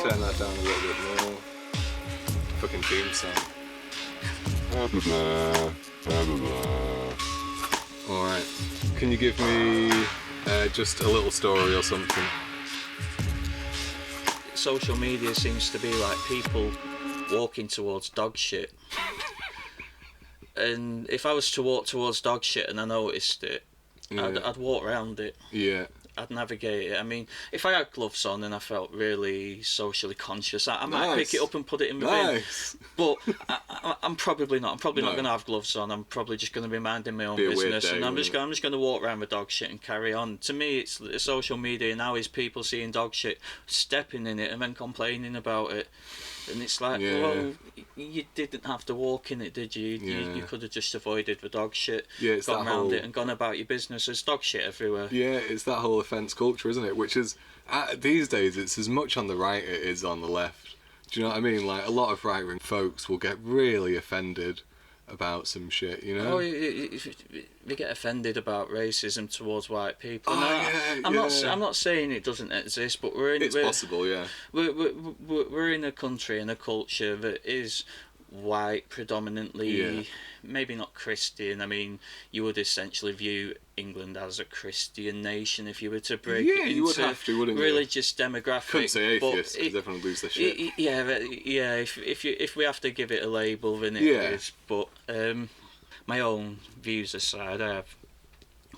turn that down a little bit more. Fucking theme song. Alright. Can you give me just a little story or something? Social media seems to be like people walking towards dog shit. And if I was to walk towards dog shit and I noticed it, I'd walk around it. Yeah. I'd navigate it. I mean, if I had gloves on and I felt really socially conscious, I might pick it up and put it in my bin. But I'm probably not. I'm probably not going to have gloves on. I'm probably just going to be minding my own business, and I'm just going to walk around with dog shit and carry on. To me, it's social media now is people seeing dog shit, stepping in it, and then complaining about it. And it's like, well, you didn't have to walk in it, did you? You could have just avoided the dog shit, gone around it and gone about your business. There's dog shit everywhere. Yeah, it's that whole offence culture, isn't it? Which is, these days, it's as much on the right it is on the left. Do you know what I mean? Like, a lot of right-wing folks will get really offended about some shit, you know? Oh, they get offended about racism towards white people. I'm not saying it doesn't exist, but it's possible, yeah. We're in a country and a culture that is white predominantly, maybe not Christian. I mean, you would essentially view England as a Christian nation if you were to break it into you would have to, wouldn't religious demographic. Couldn't say atheist because everyone would lose their shit. If we have to give it a label, then it is. But my own views aside, I have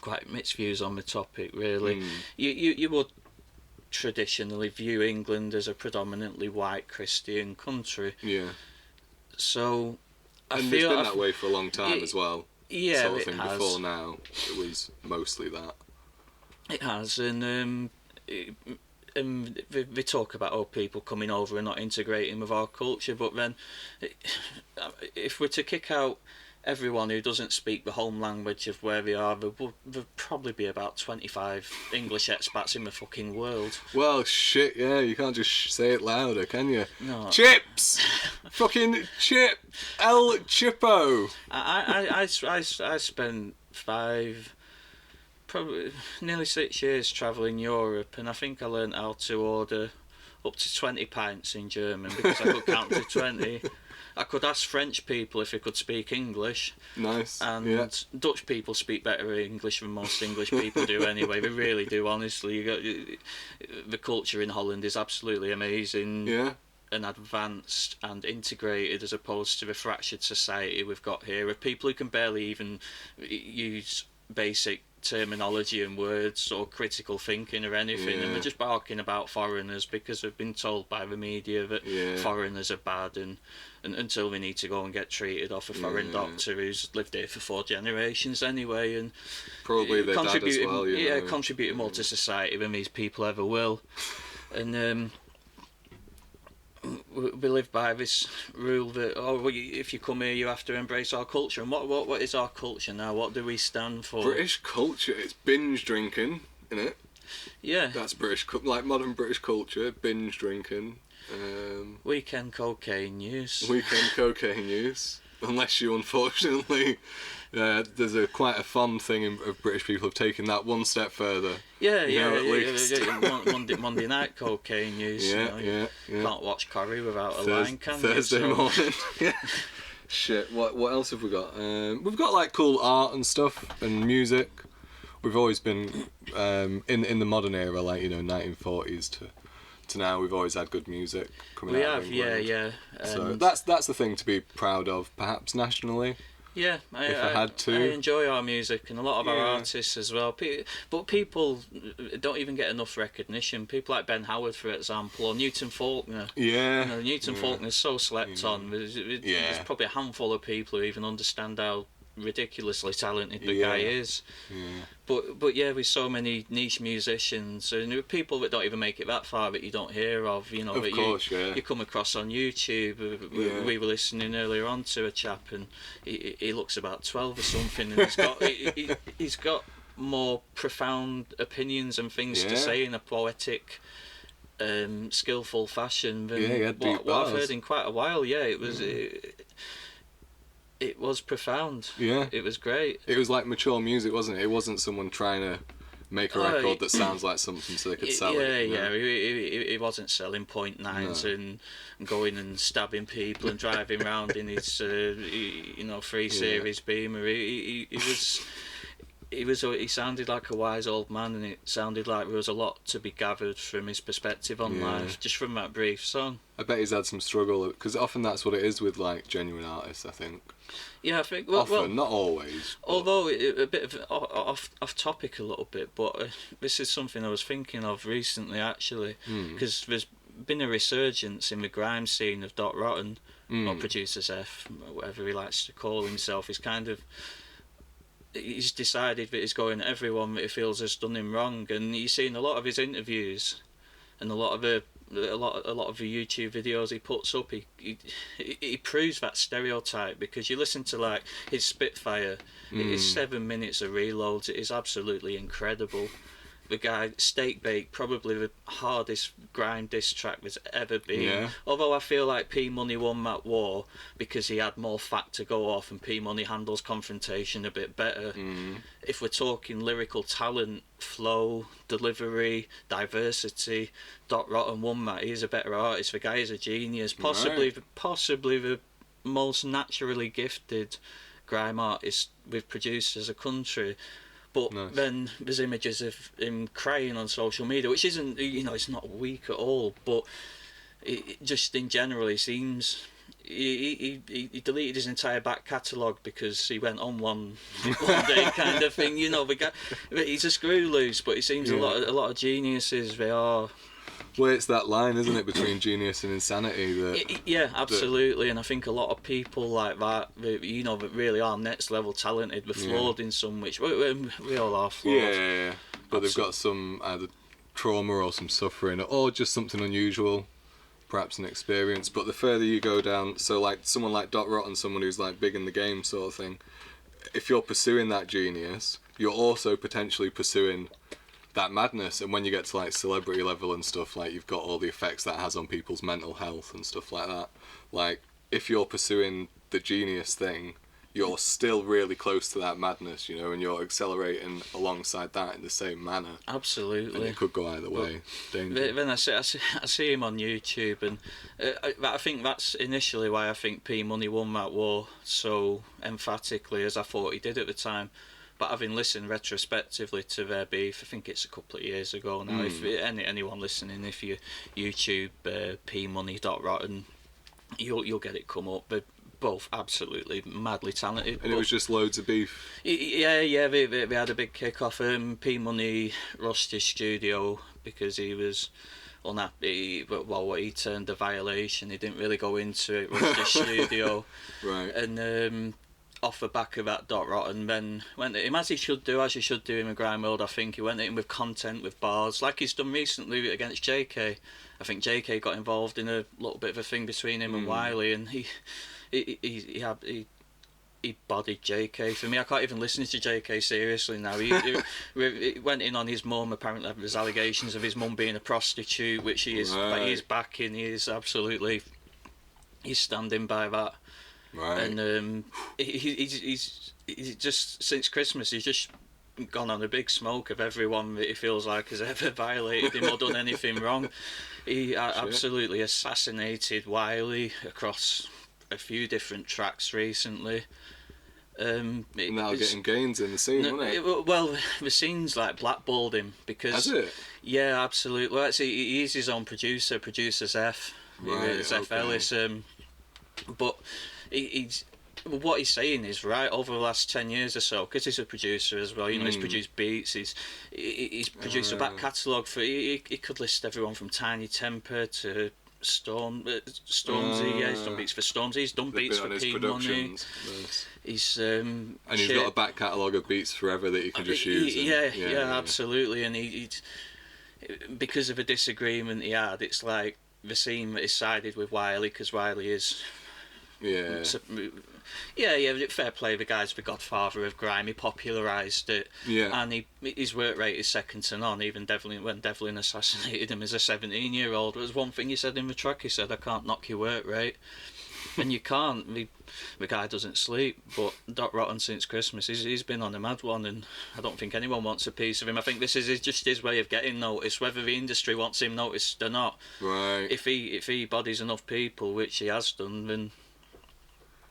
quite mixed views on the topic. Really, you would traditionally view England as a predominantly white Christian country. Yeah. So, it's been that way for a long time as well. Yeah, sort of thing. Before now, it was mostly that. It has, and we talk about people coming over and not integrating with our culture, but then if we're to kick out everyone who doesn't speak the home language of where they are, there'll probably be about 25 English expats in the fucking world. Well, shit, yeah, you can't just say it louder, can you? No. Chips! Fucking chip! El Chipo! I spent nearly 6 years travelling Europe, and I think I learned how to order up to 20 pints in German because I could count to 20. I could ask French people if they could speak English. Nice. And Dutch people speak better English than most English people do anyway. They really do, honestly. The culture in Holland is absolutely amazing. Yeah. And advanced and integrated as opposed to the fractured society we've got here of people who can barely even use basic terminology and words or critical thinking or anything, and they're just barking about foreigners because they've been told by the media that foreigners are bad, and until they need to go and get treated off a foreign doctor who's lived here for 4 generations anyway, and probably their dad as well, contributing more to society than these people ever will. And we live by this rule that if you come here you have to embrace our culture. And what is our culture now? What do we stand for? British culture, it's binge drinking, innit? Yeah, that's British, like modern British culture. Binge drinking, weekend cocaine use, unless you unfortunately there's quite a fond thing of British people have taken that one step further. Monday night cocaine use. Yeah. Can't watch Corrie without a line, can you? Thursday morning. Shit. What else have we got? We've got like cool art and stuff and music. We've always been in the modern era, like 1940s to now. We've always had good music coming out of England. Yeah. So that's the thing to be proud of, perhaps nationally. Yeah, I had to. I enjoy our music and a lot of our artists as well. But people don't even get enough recognition. People like Ben Howard, for example, or Newton Faulkner. Yeah. Newton Faulkner's so slept on. There's probably a handful of people who even understand how ridiculously talented the guy is. But with so many niche musicians and people that don't even make it that far that you don't hear of, of course, you come across on YouTube. We were listening earlier on to a chap, and he looks about 12 or something, and he's got more profound opinions and things to say in a poetic, skillful fashion than what I've heard in quite a while. It was profound. Yeah. It was great. It was like mature music, wasn't it? It wasn't someone trying to make a record that sounds like something so they could sell it. Yeah. He wasn't selling .9s and going and stabbing people and driving around in his 3 Series Beamer. He sounded like a wise old man, and it sounded like there was a lot to be gathered from his perspective on life, just from that brief song. I bet he's had some struggle, because often that's what it is with like genuine artists, I think. Yeah, I think. Often, not always. Although a bit of off topic a little bit, but this is something I was thinking of recently actually, because there's been a resurgence in the grime scene of Dot Rotten, or Producer's F, whatever he likes to call himself. He's decided that he's going at everyone that he feels has done him wrong, and you've seen a lot of his interviews and a lot of the YouTube videos he puts up. He proves that stereotype, because you listen to like his Spitfire, it is 7 minutes of reloads. It is absolutely incredible. The guy, Steak Bake, probably the hardest grime diss track there's ever been. Yeah. Although I feel like P Money won that war because he had more fat to go off, and P Money handles confrontation a bit better. If we're talking lyrical talent, flow, delivery, diversity, Dot Rotten won that. He's a better artist. The guy is a genius. Possibly the most naturally gifted grime artist we've produced as a country. But then there's images of him crying on social media, which isn't, it's not weak at all, but it just in general, he seems... He deleted his entire back catalogue because he went on one day kind of thing, the guy, he's a screw loose, but he seems a lot of geniuses, they are... Well, it's that line, isn't it, between genius and insanity? Yeah, absolutely. And I think a lot of people like that, that really are next level talented, but flawed in some which we all are flawed. Yeah. But they've got some either trauma or some suffering, or just something unusual, perhaps an experience. But the further you go down, so like someone like Dot Rotten, someone who's like big in the game sort of thing, if you're pursuing that genius, you're also potentially pursuing that madness. And when you get to like celebrity level and stuff, like you've got all the effects that has on people's mental health and stuff like that. Like if you're pursuing the genius thing, you're still really close to that madness, and you're accelerating alongside that in the same manner. Absolutely. And it could go either way. Danger. Then I see him on YouTube, and I think that's initially why I think P Money won that war so emphatically as I thought he did at the time. But having listened retrospectively to their beef, I think it's a couple of years ago now. If anyone listening, if you YouTube P Money Rotten, you'll get it come up. They're both absolutely madly talented. And it was just loads of beef. Yeah. They had a big kick off. P Money rushed his studio because he was unhappy. What he termed a violation. He didn't really go into it. Rushed his studio. Right. And off the back of that, Dot Rotten then went at him as he should do in the grime world. I think he went at him with content, with bars, like he's done recently against JK. I think JK got involved in a little bit of a thing between him and Wiley, and he bodied JK. For me, I can't even listen to JK seriously now. He went in on his mum. Apparently, there's allegations of his mum being a prostitute, which he is. Right. He's backing. He is absolutely. He's standing by that. Right. And he's just since Christmas he's just gone on a big smoke of everyone that he feels like has ever violated him or done anything wrong. He absolutely assassinated Wiley across a few different tracks recently. Now getting gains in the scene, isn't it? Well, the scene's like blackballed him because. Has it? Yeah, absolutely. Well, actually, he's his own producer, Producer's F. Right. F. Ellis. But what he's saying is right over the last 10 years or so, because he's a producer as well. He's produced beats. He's produced a back catalogue for. He could list everyone from Tiny Temper to Stormzy. He's done beats for Stormzy. He's done beats for P Money. Nice. He's and he's got a back catalogue of beats forever that you can just use. Yeah, absolutely. And he because of a disagreement he had, it's like the scene that is sided with Wiley because Wiley is. Yeah, fair play. The guy's the godfather of grime. He popularised it. Yeah. And his work rate is second to none. Even when Devlin assassinated him as a 17-year-old, there was one thing he said in the track. He said, "I can't knock your work rate." And you can't. The guy doesn't sleep, but Doc Rotten since Christmas, he's been on a mad one, and I don't think anyone wants a piece of him. I think this is just his way of getting noticed, whether the industry wants him noticed or not. Right. If he bodies enough people, which he has done, then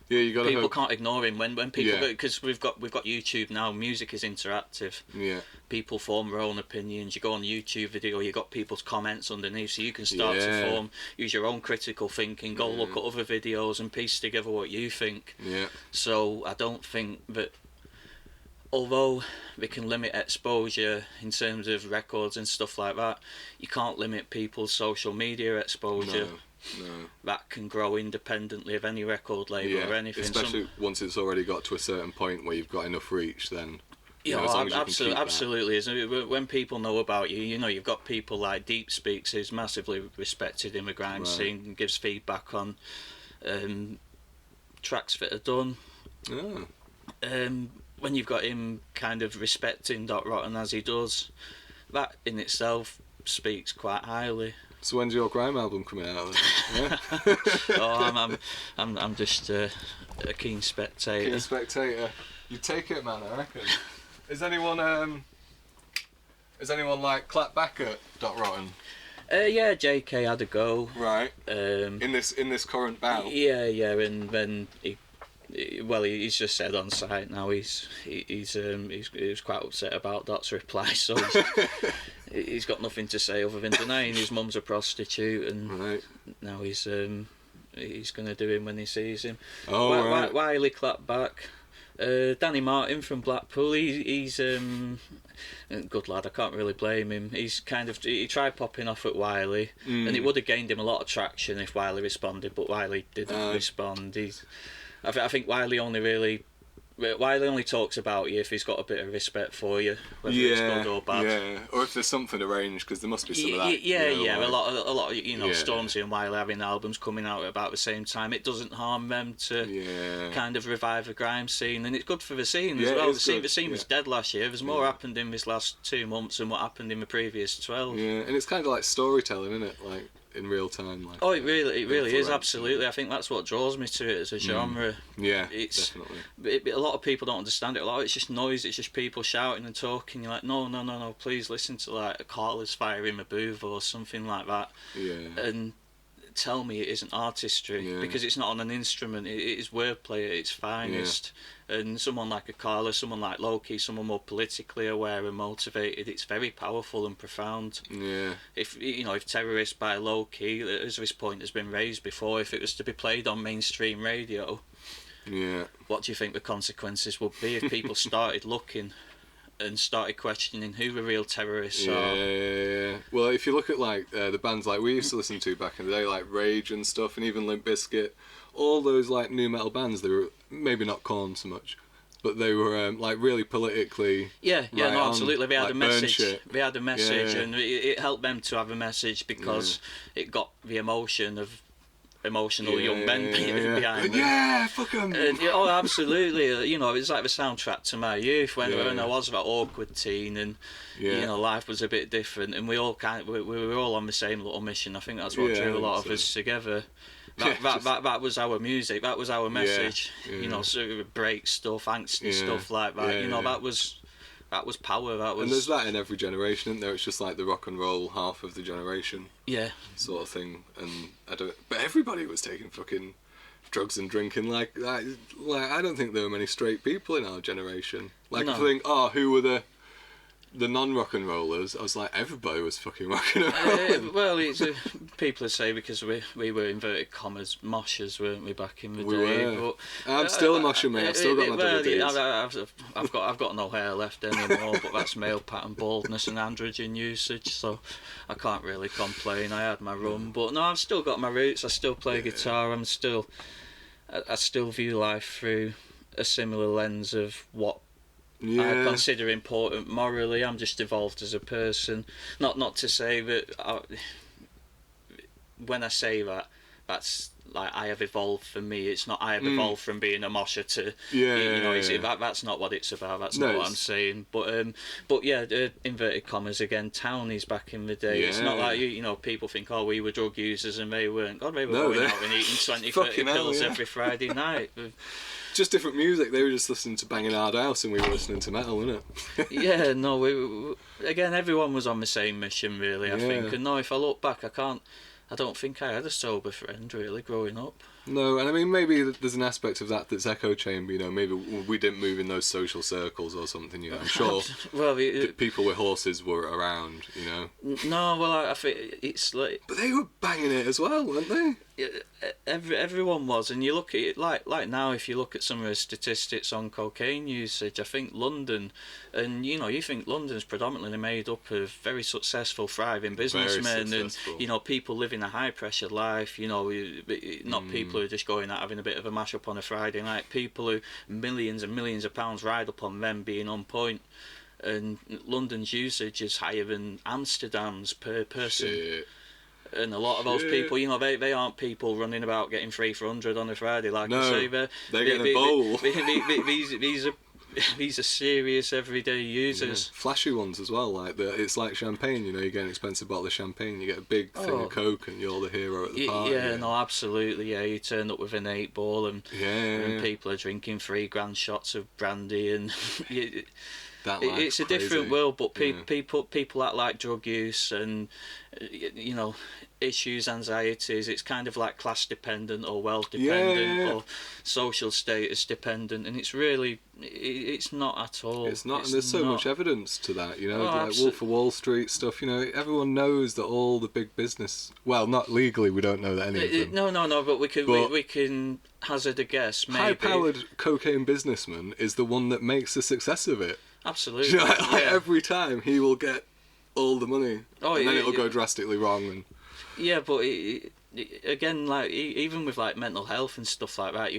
yeah, you got people can't ignore him when people, Yeah. because we've got YouTube now. Music is interactive. Yeah. People form their own opinions. You go on a YouTube video, you got people's comments underneath, so you can start to use your own critical thinking. Go look at other videos and piece together what you think. Yeah. So I don't think that, although they can limit exposure in terms of records and stuff like that, you can't limit people's social media exposure. No. That can grow independently of any record label or anything. Especially once it's already got to a certain point where you've got enough reach, then. Absolutely. When people know about you, you've got people like Deep Speaks, who's massively respected in the grime scene and gives feedback on tracks that are done. Oh. When you've got him kind of respecting Doc Rotten as he does, that in itself speaks quite highly. So when's your grime album coming out then? Oh, I'm just a keen spectator. Keen spectator. You take it, man, I reckon. Is anyone like clap back at Doc Rotten? Yeah, JK had a go. Right. In this current bout. Yeah, and then he's just said on site now he's quite upset about Doc's reply, so he's got nothing to say other than denying his mum's a prostitute, and now he's going to do him when he sees him. Oh, right. Wiley clapped back. Danny Martin from Blackpool, he's a good lad, I can't really blame him. He tried popping off at Wiley, and it would have gained him a lot of traction if Wiley responded, but Wiley didn't respond. I think Wiley only talks about you if he's got a bit of respect for you, whether it's good or bad. Yeah, or if there's something arranged, because there must be some of that. Yeah. A lot of Stormzy and Wiley having albums coming out at about the same time. It doesn't harm them to kind of revive the grime scene, and it's good for the scene as well. The scene was dead last year. There's more happened in this last 2 months than what happened in the previous 12. Yeah, and it's kind of like storytelling, isn't it? Like in real time. Like, it really is, absolutely. I think that's what draws me to it as a genre. Yeah, definitely. A lot of people don't understand it. A lot of it's just noise. It's just people shouting and talking. You're like, no, please listen to like a cordless fire in a booth or something like that. Yeah. And tell me it isn't artistry, because it's not on an instrument. It is wordplay at its finest. And someone like a Carla, someone like Loki, someone more politically aware and motivated, it's very powerful and profound. Yeah. If Terrorist by Loki, as this point has been raised before, if it was to be played on mainstream radio, what do you think the consequences would be if people started looking and started questioning who the real terrorists are? Yeah. Well, if you look at like the bands like we used to listen to back in the day, like Rage and stuff, and even Limp Bizkit, all those like new metal bands, they were maybe not Korn so much, but they were like really politically. Absolutely. They had like a message. shit. They had a message, and it helped them to have a message because it got the emotion of emotional young men behind them. Yeah, fuck 'em. Absolutely. It's like the soundtrack to my youth when I was that awkward teen, and life was a bit different, and we were all on the same little mission. I think that's what drew a lot of us together. That was our music. That was our message. Sort of break stuff, angsty stuff like that. That was power. And there's that in every generation, isn't there? It's just like the rock and roll half of the generation. Yeah. Sort of thing. And but everybody was taking fucking drugs and drinking. Like I don't think there were many straight people in our generation. Like I think, who were the non-rock and rollers? I was like, everybody was fucking rocking and rolling. People say because we were inverted commas moshers, weren't we, back in the day? But I'm still a mosher, mate. I've still got my double Ds. I've got no hair left anymore, but that's male pattern baldness and androgen usage, so I can't really complain. I had my run, but no, I've still got my roots. I still play guitar. I still view life through a similar lens of what I consider important morally. I'm just evolved as a person. Not to say that when I say that that's like I have evolved. For me, it's not I have evolved from being a mosher to that's not what it's about. That's not what I'm saying. But yeah, inverted commas again. Townies back in the day. It's not like people think, oh, we were drug users and they weren't. God, they were going out and eating 20-30 pills every Friday night. Just different music. They were just listening to Banging Hard House and we were listening to metal, wasn't it? Yeah, no, we again, everyone was on the same mission, really, I think. And no, if I look back, I don't think I had a sober friend, really, growing up. No, and I mean, maybe there's an aspect of that that's echo chamber, maybe we didn't move in those social circles or something, I'm sure well, people with horses were around, No, well, I think it's like... But they were banging it as well, weren't they? Everyone was, and you look at it like now. If you look at some of the statistics on cocaine usage, I think London, and you think London's predominantly made up of very successful, thriving businessmen, and people living a high pressure life. Not people who are just going out having a bit of a mash up on a Friday night. People who millions and millions of pounds ride up on them being on point. And London's usage is higher than Amsterdam's per person. Shit. And a lot of those people, they aren't people running about getting 3 for 100 on a Friday, like I say. They're getting a bowl. These are serious everyday users. Yeah. Flashy ones as well, like it's like champagne, you get an expensive bottle of champagne, you get a big thing of Coke and you're the hero at the party. Yeah, no, absolutely, yeah. You turn up with an 8-ball and people are drinking 3 grand shots of brandy and... it's a different world, but people act like drug use and issues, anxieties. It's kind of like class dependent or wealth dependent or social status dependent, and it's really it's not at all. It's not, and there's so much evidence to that. Like Wolf of Wall Street stuff. Everyone knows that all the big business. Well, not legally, we don't know that any of them. No, but we can hazard a guess. Maybe high-powered cocaine businessman is the one that makes a success of it. Absolutely. Every time he will get all the money, and then it'll go drastically wrong. And yeah, but again, like even with like mental health and stuff like that,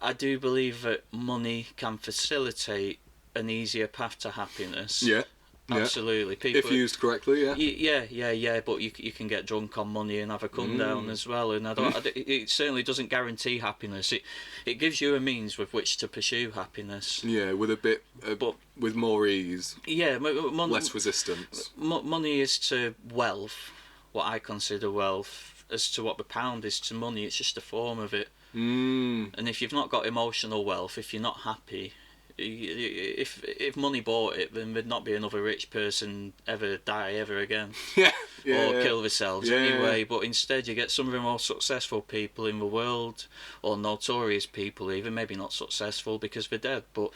I do believe that money can facilitate an easier path to happiness. Yeah. Absolutely. People, if used correctly, yeah. But you can get drunk on money and have a come down as well, and it certainly doesn't guarantee happiness. It gives you a means with which to pursue happiness. Yeah, with with more ease. Yeah, less resistance. Money is to wealth what I consider wealth, as to what the pound is to money. It's just a form of it. And if you've not got emotional wealth, if you're not happy. If money bought it, then there'd not be another rich person ever die ever again. Or kill themselves anyway. But instead you get some of the most successful people in the world, or notorious people even, maybe not successful because they're dead, but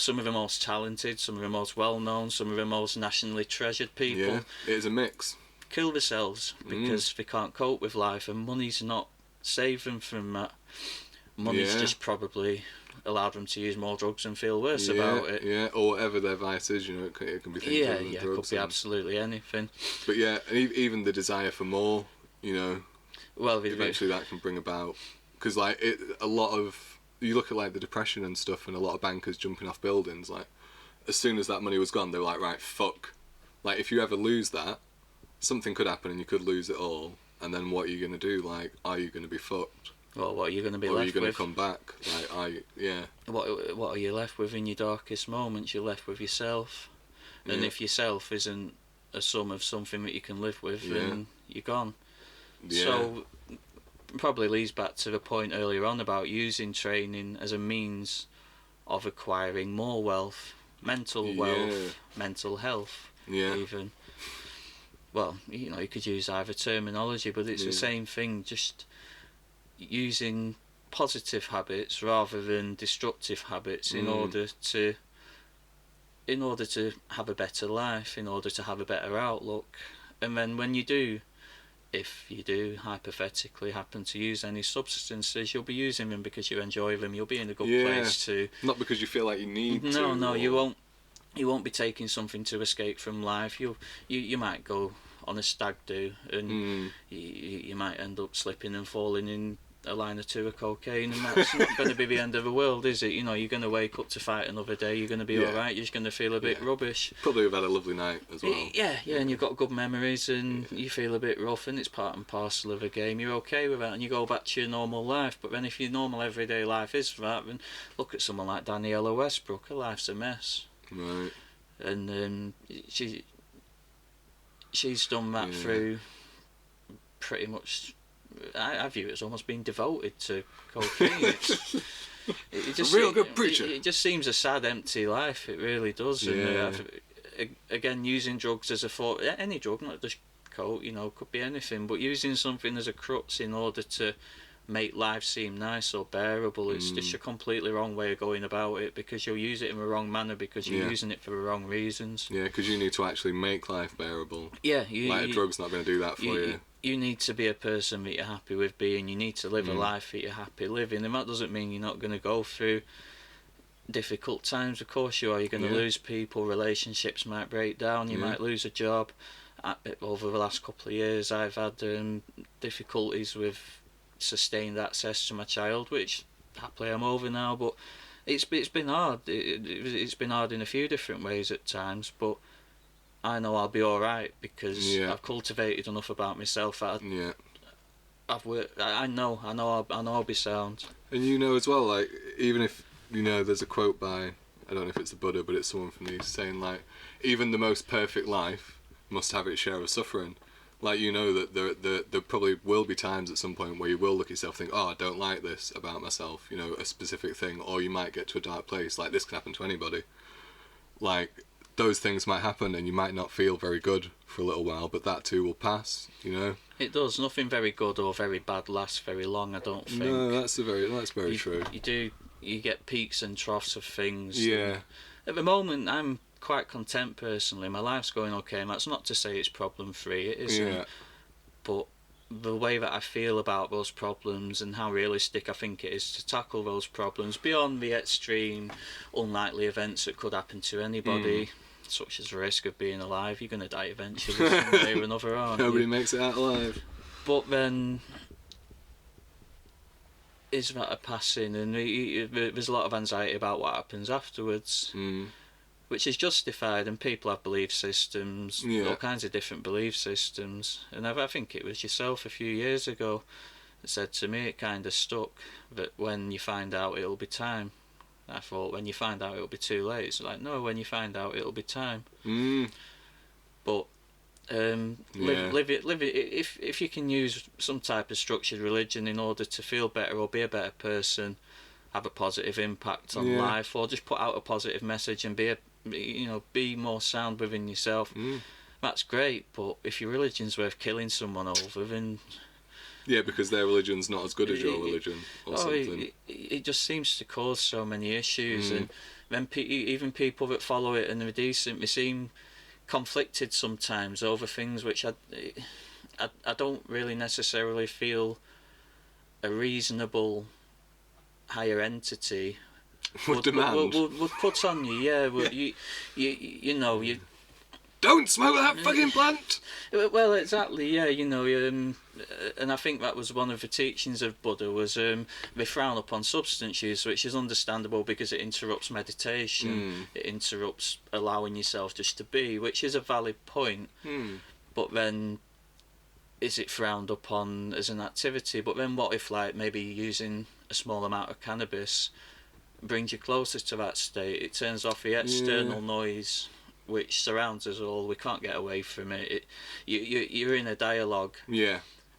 some of the most talented, some of the most well known, some of the most nationally treasured people. It is a mix. Kill themselves because they can't cope with life, and money's not saving them from that. Money's just probably allowed them to use more drugs and feel worse about it. Yeah, or whatever their vice is, it can be things other than drugs. It could be absolutely anything. But even the desire for more, well, eventually that can bring about, because a lot of, you look at the depression and stuff, and a lot of bankers jumping off buildings, as soon as that money was gone, they were like, right, fuck. If you ever lose that, something could happen and you could lose it all, and then what are you going to do? Are you going to be fucked? Well, what are you going to be left with? Or are you going to come back? What are you left with in your darkest moments? You're left with yourself. And if yourself isn't a sum of something that you can live with, then you're gone. Yeah. So, probably leads back to the point earlier on about using training as a means of acquiring more wealth, mental wealth, mental health, even. Well, you could use either terminology, but it's the same thing, just using positive habits rather than destructive habits in order to have a better life, in order to have a better outlook. And then when you do, if you do hypothetically happen to use any substances, you'll be using them because you enjoy them. You'll be in a good place to, not because you feel like you need to. No, you won't be taking something to escape from life. You might go on a stag do and you might end up slipping and falling a line or two of cocaine, and that's not going to be the end of the world, is it? You know, you're going to wake up to fight another day, you're going to be alright, you're just going to feel a bit rubbish. Probably have had a lovely night as well. Yeah, and you've got good memories, and you feel a bit rough, and it's part and parcel of a game. You're okay with that, and you go back to your normal life. But then if your normal everyday life is that, then look at someone like Daniela Westbrook, her life's a mess. Right. And she's done that through pretty much. I view it as almost being devoted to cocaine. It just a real good preacher. It just seems a sad, empty life. It really does. Yeah. And again, using drugs as a any drug, not just coke, you know, could be anything, but using something as a crutch in order to make life seem nice or bearable, it's just a completely wrong way of going about it, because you'll use it in the wrong manner because you're using it for the wrong reasons. Yeah, because you need to actually make life bearable. Yeah, a drug's not going to do that for you. You need to be a person that you're happy with being. You need to live a life that you're happy living, and that doesn't mean you're not going to go through difficult times. Of course you are. You're going to lose people, relationships might break down, you might lose a job. Over the last couple of years I've had difficulties with sustained access to my child, which happily I'm over now, but it's been hard. It's been hard in a few different ways at times, but I know I'll be alright because I've cultivated enough about myself that I've worked. I know I'll be sound. And you know as well, like, even if, you know, there's a quote by, I don't know if it's the Buddha, but it's someone from the East saying, like, even the most perfect life must have its share of suffering. Like, you know that there probably will be times at some point where you will look at yourself and think, oh, I don't like this about myself, you know, a specific thing, or you might get to a dark place. Like, this can happen to anybody. Like, those things might happen and you might not feel very good for a little while, but that too will pass, you know. It does. Nothing very good or very bad lasts very long, I don't think. No, that's very true. You get peaks and troughs of things. Yeah. At the moment, I'm quite content personally. My life's going okay, and that's not to say it's problem free. It isn't. Yeah. But the way that I feel about those problems and how realistic I think it is to tackle those problems beyond the extreme, unlikely events that could happen to anybody, such as the risk of being alive. You're going to die eventually, someday or another, aren't you? Nobody makes it out alive. But then, is that a passing? And there's a lot of anxiety about what happens afterwards. Which is justified, and people have belief systems, all kinds of different belief systems. And I think it was yourself a few years ago that said to me, it kind of stuck, that when you find out it'll be time. I thought, when you find out it'll be too late. It's like, no, when you find out it'll be time. But live it. If you can use some type of structured religion in order to feel better or be a better person, have a positive impact on life, or just put out a positive message and be more sound within yourself, that's great. But if your religion's worth killing someone over, then because their religion's not as good as your religion or something. It just seems to cause so many issues, and then even people that follow it and are decent, they seem conflicted sometimes over things which I don't really necessarily feel a reasonable higher entity would put on you. You know, you don't smoke that fucking plant. Well, exactly. Yeah, you know, and I think that was one of the teachings of Buddha, was they frown upon substance use, which is understandable because it interrupts meditation. It interrupts allowing yourself just to be, which is a valid point. But then, is it frowned upon as an activity? But then what if, like, maybe using a small amount of cannabis brings you closer to that state? It turns off the external noise which surrounds us all. We can't get away from it. You're in a dialogue. Yeah.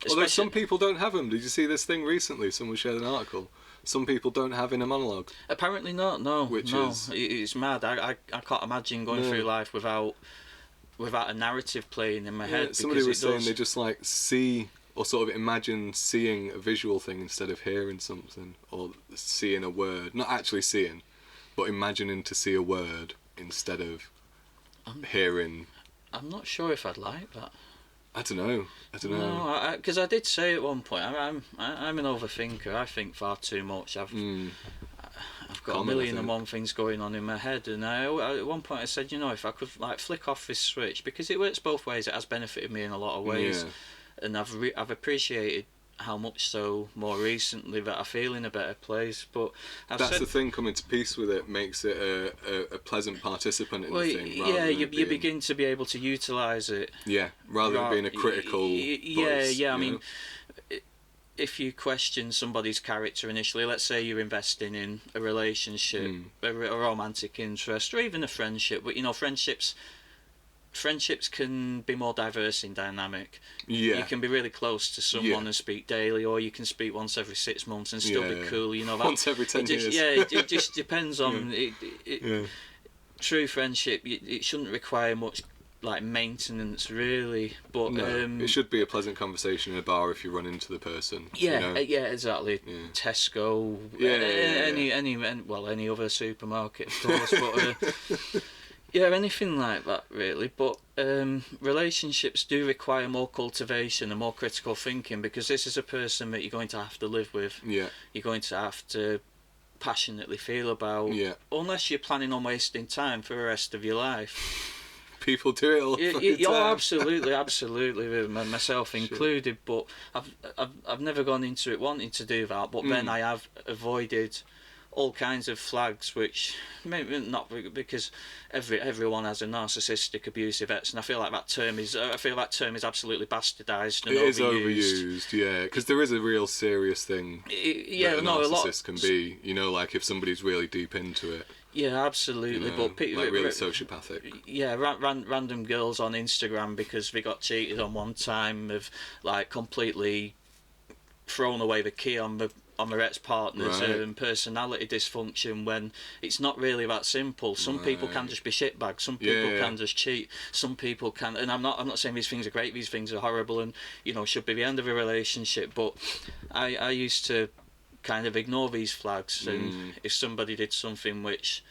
Although some people don't have them. Did you see this thing recently? Someone shared an article. Some people don't have inner monologue. Apparently not, no. It's mad. I can't imagine going through life without a narrative playing in my head. Somebody was saying they just like see or sort of imagine seeing a visual thing instead of hearing something, or seeing a word. Not actually seeing, but imagining to see a word instead of hearing. I'm not sure if I'd like that. I don't know. No, because I did say at one point, I'm an overthinker. I think far too much. I've got a million and one things going on in my head, and at one point I said, you know, if I could like flick off this switch, because it works both ways. It has benefited me in a lot of ways, and I've appreciated how much so more recently that I feel in a better place. But that's the thing, coming to peace with it makes it a pleasant participant in the thing. Yeah, you begin to be able to utilise it. Yeah, rather than being a critical voice. I mean, if you question somebody's character initially, let's say you're investing in a relationship, a romantic interest, or even a friendship, but friendships can be more diverse in dynamic. Yeah. You can be really close to someone and speak daily, or you can speak once every 6 months and still be cool. That, once every 10 years. Yeah, it just depends on true friendship. It shouldn't require much like maintenance, really. But no, it should be a pleasant conversation in a bar if you run into the person. Yeah, exactly. Yeah. Tesco, any other supermarket, of course. But yeah, anything like that, really. But relationships do require more cultivation and more critical thinking, because this is a person that you're going to have to live with. Yeah. You're going to have to passionately feel about. Yeah. Unless you're planning on wasting time for the rest of your life. People do it all the time. Absolutely, myself included. But I've never gone into it wanting to do that. But then I have avoided all kinds of flags, which maybe not, because everyone has a narcissistic, abusive ex, and I feel that term is absolutely bastardised and overused. It is overused, yeah, because there is a real serious thing. A narcissist can be, like if somebody's really deep into it. Yeah, absolutely. But people, like really sociopathic. Yeah, random girls on Instagram, because they got cheated on one time, have like completely thrown away the key on their ex-partner's personality dysfunction, when it's not really that simple. Some people can just be shitbags. Some people can just cheat. Some people can, and I'm not saying these things are great. These things are horrible, and should be the end of a relationship. But I used to kind of ignore these flags, and if somebody did something which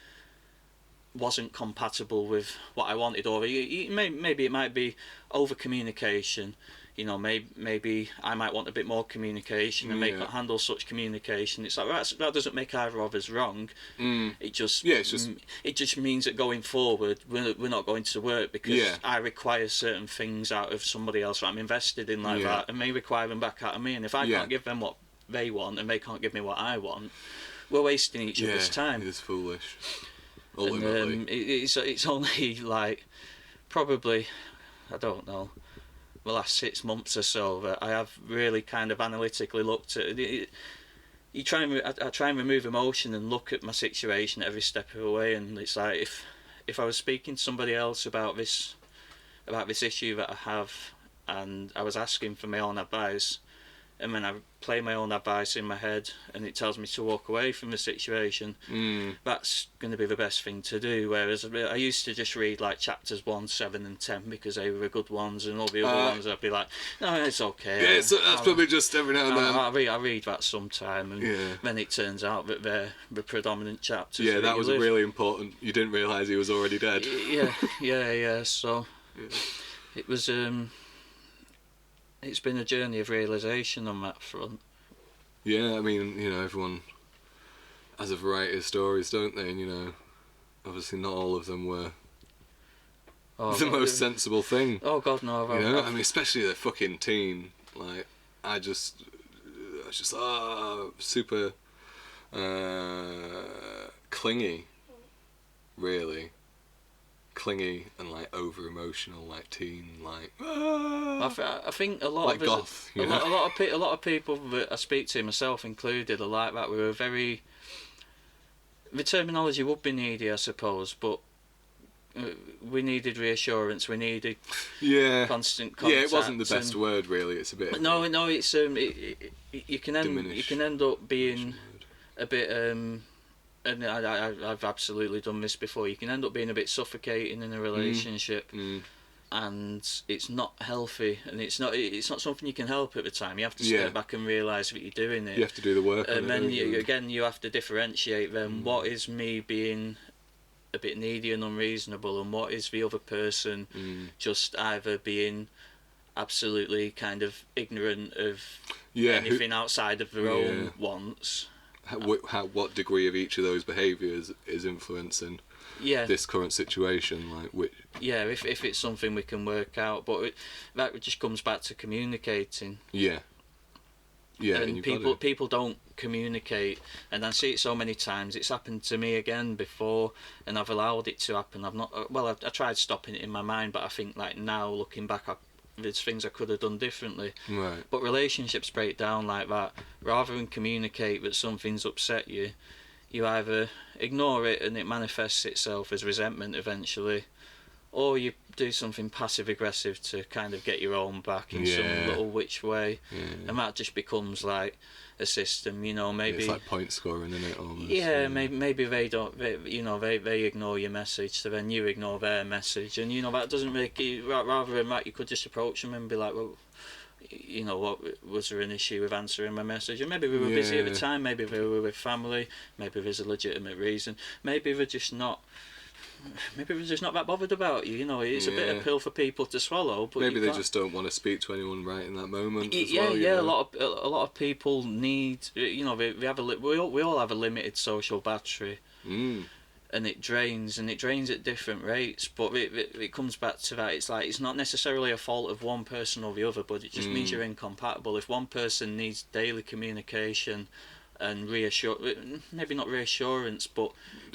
wasn't compatible with what I wanted, or maybe it might be over communication. Maybe I might want a bit more communication and may not handle such communication. It's like that doesn't make either of us wrong. It just means that going forward we're not going to work, because I require certain things out of somebody else that I'm invested in that, and they require them back out of me. And if I can't give them what they want and they can't give me what I want, we're wasting each other's time. It is foolish. Ultimately. And it's only like probably, I don't know, the last 6 months or so that I have really kind of analytically looked at it. I try and remove emotion and look at my situation every step of the way, and it's like if I was speaking to somebody else about this issue that I have, and I was asking for my own advice, and then I play my own advice in my head and it tells me to walk away from the situation, that's going to be the best thing to do. Whereas I used to just read like chapters 1, 7 and 10 because they were the good ones, and all the other ones I'd be like, no, it's okay. Yeah, that's probably just every now and then. I read that sometime, and then it turns out that they're the predominant chapters. Yeah, that was really important. You didn't realise he was already dead. Yeah. So it was... It's been a journey of realisation on that front. Yeah, I mean, everyone has a variety of stories, don't they? And, obviously not all of them were the most sensible thing. Oh, God, no. I mean, especially the fucking teen. Like, I was just super clingy, really. Clingy and like over emotional, like teen, like. I think a lot like of goth, a lot of people that I speak to, myself included, are like that. We were very. The terminology would be needy, I suppose, but we needed reassurance. We needed constant contact. Yeah, it wasn't the best word, really. It's a bit. No, it's you can end up being a bit. And I've absolutely done this before. You can end up being a bit suffocating in a relationship, and it's not healthy, and it's not something you can help at the time. You have to step back and realise that you're doing it. You have to do the work. And then you have to differentiate then what is me being a bit needy and unreasonable, and what is the other person just either being absolutely kind of ignorant of anything outside of their own wants. What degree of each of those behaviours is influencing this current situation? If it's something we can work out, but that just comes back to communicating. Yeah, and people don't communicate, and I see it so many times. It's happened to me again before, and I've allowed it to happen. I've not. Well, I tried stopping it in my mind, but I think like now looking back, there's things I could have done differently. Right. But relationships break down like that. Rather than communicate that something's upset you, you either ignore it and it manifests itself as resentment eventually, or you do something passive aggressive to kind of get your own back in some little which way, and that just becomes like a system, you know. Maybe it's like point scoring, isn't it? Almost. Yeah, maybe they don't, they ignore your message, so then you ignore their message, and you know that doesn't make you. Rather than that, you could just approach them and be like, well, you know, what was there an issue with answering my message? And maybe we were busy at the time, maybe they were with family, maybe there's a legitimate reason, maybe they're just not that bothered about you. You know, it's a bit of a pill for people to swallow. But maybe they just don't want to speak to anyone right in that moment. As well, a lot of people need. You know, we all have a limited social battery, and it drains at different rates. But it comes back to that. It's like it's not necessarily a fault of one person or the other, but it just means you're incompatible. If one person needs daily communication and maybe not reassurance, but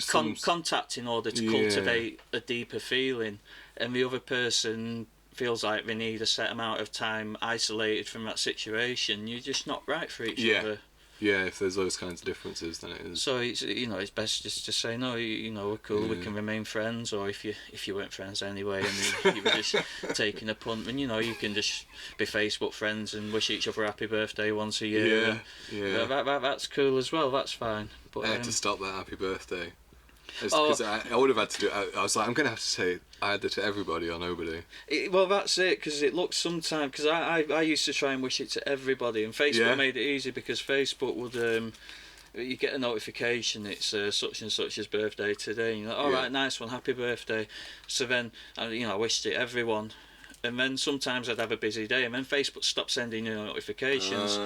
contact in order to cultivate a deeper feeling, and the other person feels like they need a set amount of time isolated from that situation, you're just not right for each other. Yeah, if there's those kinds of differences, then it is. So it's, you know, it's best just to say no. You know, we're cool. We can remain friends. Or if you weren't friends anyway, and you were just taking a punt, and you know, you can just be Facebook friends and wish each other happy birthday once a year. Yeah. That's cool as well. That's fine. But I had to stop that happy birthday. Because I would have had to do it. I was like, I'm going to have to say either to everybody or nobody. Well, that's it, because it looks sometimes... Because I used to try and wish it to everybody, and Facebook made it easy, because Facebook would... you get a notification, it's such and such's birthday today, and you're like, alright, nice one, happy birthday. So then, you know, I wished it everyone. And then sometimes I'd have a busy day, and then Facebook stopped sending you notifications,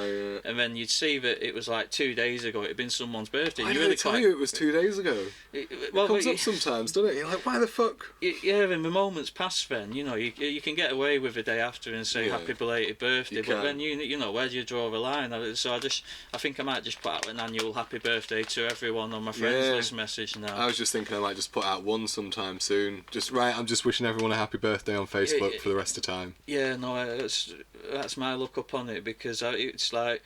and then you'd see that it was like 2 days ago. It had been someone's birthday. I didn't tell you it was 2 days ago. It comes up sometimes, doesn't it? You're like, why the fuck? Yeah, in the moments past, then you know you can get away with the day after and say happy belated birthday, but then you know, where do you draw the line? So I think I might just put out an annual happy birthday to everyone on my friends list message now. I was just thinking I might just put out one sometime soon. I'm just wishing everyone a happy birthday on Facebook for the rest of the time. Yeah, no, that's my look up on it, because it's like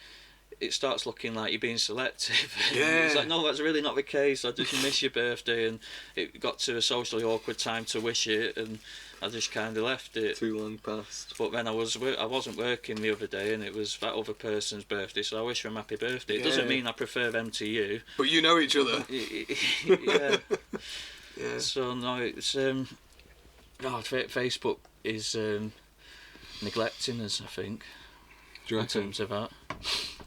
it starts looking like you're being selective. It's like, no, that's really not the case. I just miss your birthday, and it got to a socially awkward time to wish it, and I just kind of left it. Too long past. But then I wasn't working the other day, and it was that other person's birthday, so I wish them happy birthday. It doesn't mean I prefer them to you. But you know each other. Yeah. So no, it's Facebook is neglecting us, I think. Do you reckon? In terms of that.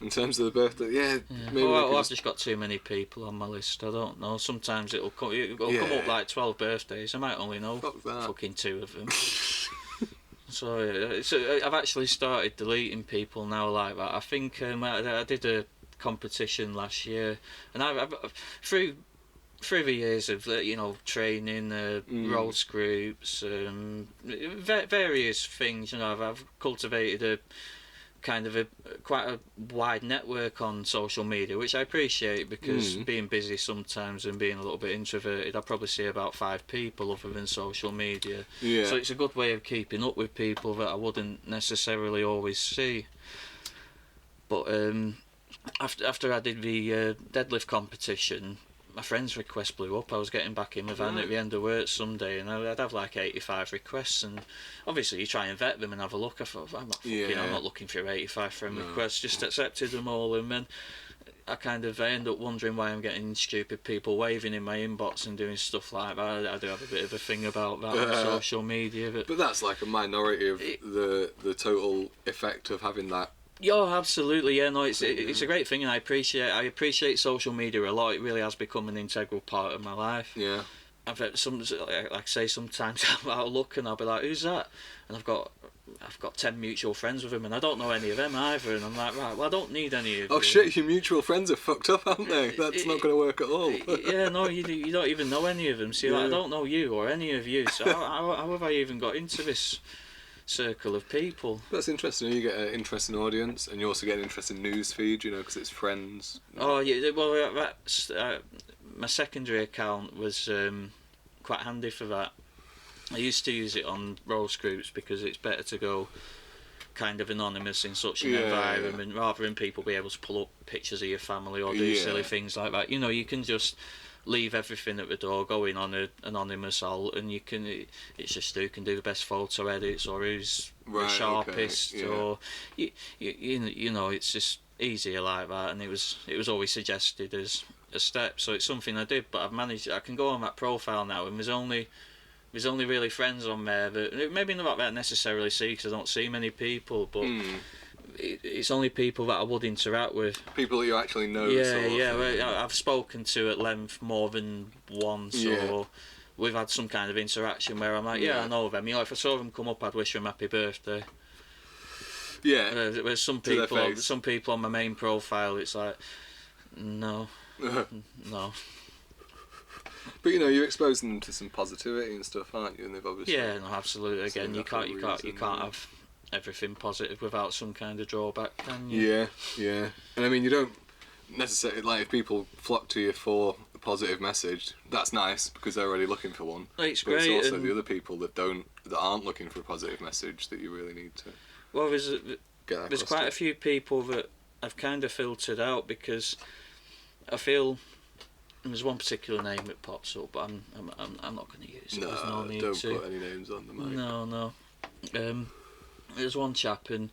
In terms of the birthday, maybe. I've just got too many people on my list. I don't know. Sometimes it'll come up like 12 birthdays. I might only know fucking 2 of them. So I've actually started deleting people now like that. I think I did a competition last year, and I've through the years of training, roles groups, various things. You know, I've cultivated a kind of quite a wide network on social media, which I appreciate, because being busy sometimes and being a little bit introverted, I probably see about 5 people other than social media. So it's a good way of keeping up with people that I wouldn't necessarily always see. But after I did the deadlift competition, my friends' request blew up. I was getting back in my van at the end of work someday, and I'd have like 85 requests, and obviously you try and vet them and have a look. I thought, I'm not looking for 85 friend requests, just accepted them all, and then I end up wondering why I'm getting stupid people waving in my inbox and doing stuff like that. I do have a bit of a thing about that on social media. But that's like a minority of the total effect of having that. Yeah, absolutely. Yeah, no, it's a great thing, and I appreciate social media a lot. It really has become an integral part of my life. Yeah. I've had sometimes I'll look and I'll be like, who's that? And I've got 10 mutual friends with him, and I don't know any of them either. And I'm like, right, well, I don't need any of you. Oh shit, your mutual friends are fucked up, aren't they? That's not going to work at all. Yeah, no, you don't even know any of them. So like, I don't know you or any of you. So how have I even got into this circle of people. That's interesting. You get an interesting audience, and you also get an interesting news feed, you know, because it's friends. Oh yeah, well that's my secondary account was quite handy for that. I used to use it on roast groups because it's better to go kind of anonymous in such an environment rather than people be able to pull up pictures of your family or do silly things like that. You know, you can just leave everything at the door, go in on an anonymous alt, and you can. It's just who can do the best photo edits or who's the sharpest, or you know, it's just easier like that. And it was always suggested as a step, so it's something I did. But I've managed. I can go on that profile now, and there's only really friends on there that maybe not that necessarily see because I don't see many people, but. It's only people that I would interact with. People that you actually know. I've spoken to at length more than once, or we've had some kind of interaction where I'm like, I know them. You know, if I saw them come up, I'd wish them happy birthday. Yeah. There's some people on my main profile. It's like, no, no. But you know, you're exposing them to some positivity and stuff, aren't you? And they've obviously. Yeah, no, absolutely. Again, you can't have everything positive without some kind of drawback, can you? Yeah. And I mean, you don't necessarily, like, if people flock to you for a positive message, that's nice because they're already looking for one. It's but great. It's also the other people that aren't looking for a positive message that you really need to. Well, there's quite a few people that I've kind of filtered out because I feel. There's one particular name that pops up, but I'm not going to use it. No, there's no need don't to. put any names on the mic. No. There's one chap, and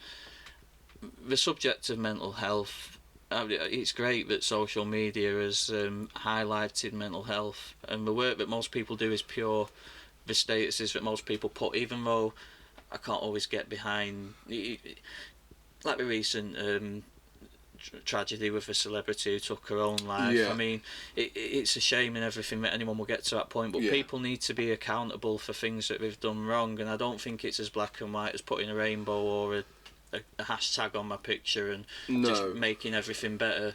the subject of mental health, it's great that social media has highlighted mental health, and the work that most people do is pure the statuses that most people put, even though I can't always get behind, like the recent tragedy with a celebrity who took her own life. I mean, it's a shame and everything that anyone will get to that point, but people need to be accountable for things that they've done wrong, and I don't think it's as black and white as putting a rainbow or a hashtag on my picture and just making everything better.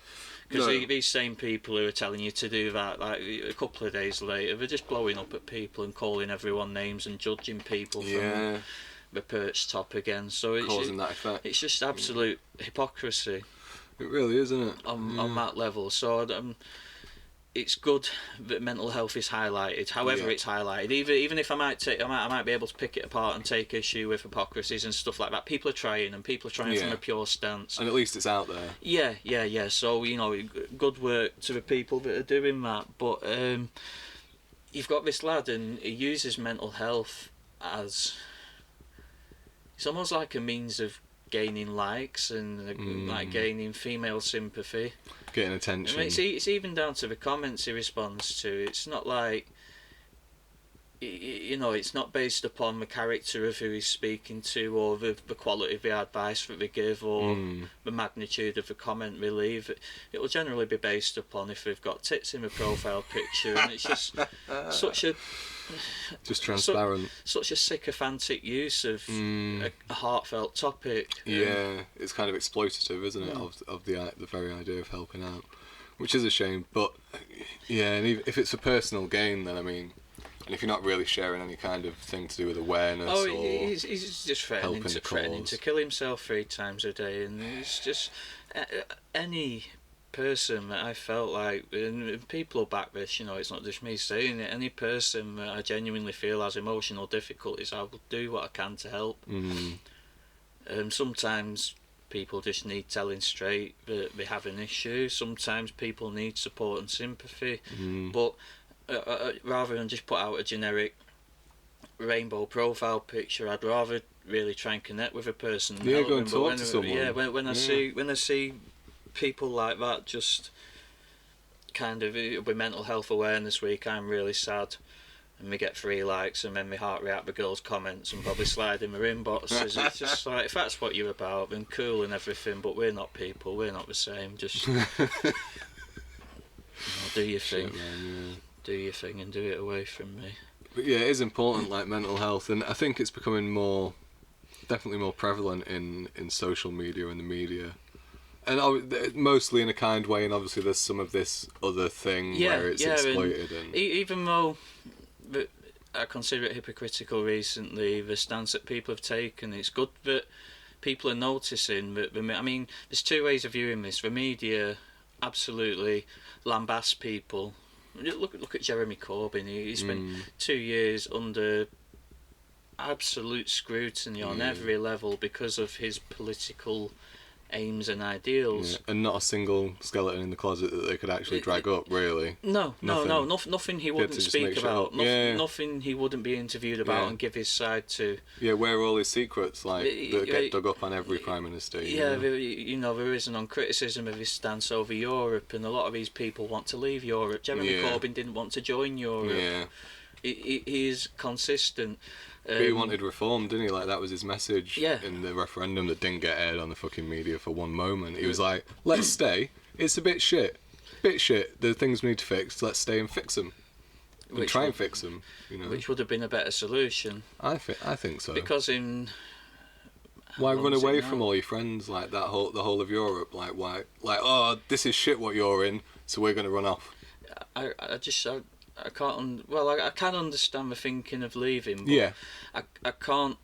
Because these same people who are telling you to do that, like a couple of days later, they're just blowing up at people and calling everyone names and judging people from the perch top again. So it's causing that effect. It's just absolute hypocrisy. It really is, isn't it? On that level. So it's good that mental health is highlighted. However, it's highlighted. Even if I might be able to pick it apart and take issue with hypocrisies and stuff like that. People are trying from a pure stance. And at least it's out there. Yeah. So you know, good work to the people that are doing that. But you've got this lad, and he uses mental health as it's almost like a means of gaining likes and like gaining female sympathy, getting attention. I mean, it's even down to the comments he responds to. It's not like, you know, it's not based upon the character of who he's speaking to or the quality of the advice that they give or the magnitude of the comment they leave. It will generally be based upon if they've got tits in the profile picture, and it's just such a transparent, such a sycophantic use of a heartfelt topic. It's kind of exploitative, isn't it, of the very idea of helping out, which is a shame. But and if it's a personal gain, then I mean, and if you're not really sharing any kind of thing to do with awareness, he's just threatening to kill himself 3 times a day, and it's just any person that I felt like, and people will back this, you know, it's not just me saying it, any person that I genuinely feel has emotional difficulties, I will do what I can to help. Sometimes people just need telling straight that they have an issue, sometimes people need support and sympathy, but rather than just put out a generic rainbow profile picture, I'd rather really try and connect with a person. Go and talk to someone. When I see people like that, just kind of with Mental Health Awareness Week, I'm really sad, and we get 3 likes, and then my heart rate at the girls' comments and probably slide in my inboxes. It's just like, if that's what you're about, then cool and everything, but we're not people, we're not the same. Just do your thing. Do your thing and do it away from me. But it is important, like mental health, and I think it's becoming definitely more prevalent in social media and the media. And mostly in a kind way, and obviously there's some of this other thing where it's exploited. And even though I consider it hypocritical recently, the stance that people have taken. It's good that people are noticing that. I mean, there's two ways of viewing this. The media absolutely lambast people. Look at Jeremy Corbyn. He spent 2 years under absolute scrutiny on every level because of his political aims and ideals. And not a single skeleton in the closet that they could actually drag up, really. Nothing he wouldn't speak about. Nothing he wouldn't be interviewed about and give his side to. Yeah, where are all his secrets, that get dug up on every Prime Minister? There isn't on criticism of his stance over Europe, and a lot of these people want to leave Europe. Jeremy Corbyn didn't want to join Europe. Yeah. He is consistent. But he wanted reform, didn't he? Like, that was his message in the referendum that didn't get aired on the fucking media for one moment. He was like, let's stay. It's a bit shit. The things we need to fix, let's stay and fix them. And try and fix them, Which would have been a better solution. I think so. Because why run away from all your friends, like the whole of Europe? Like, why? Like, oh, this is shit what you're in, so we're going to run off. I can't. I can understand the thinking of leaving. But I can't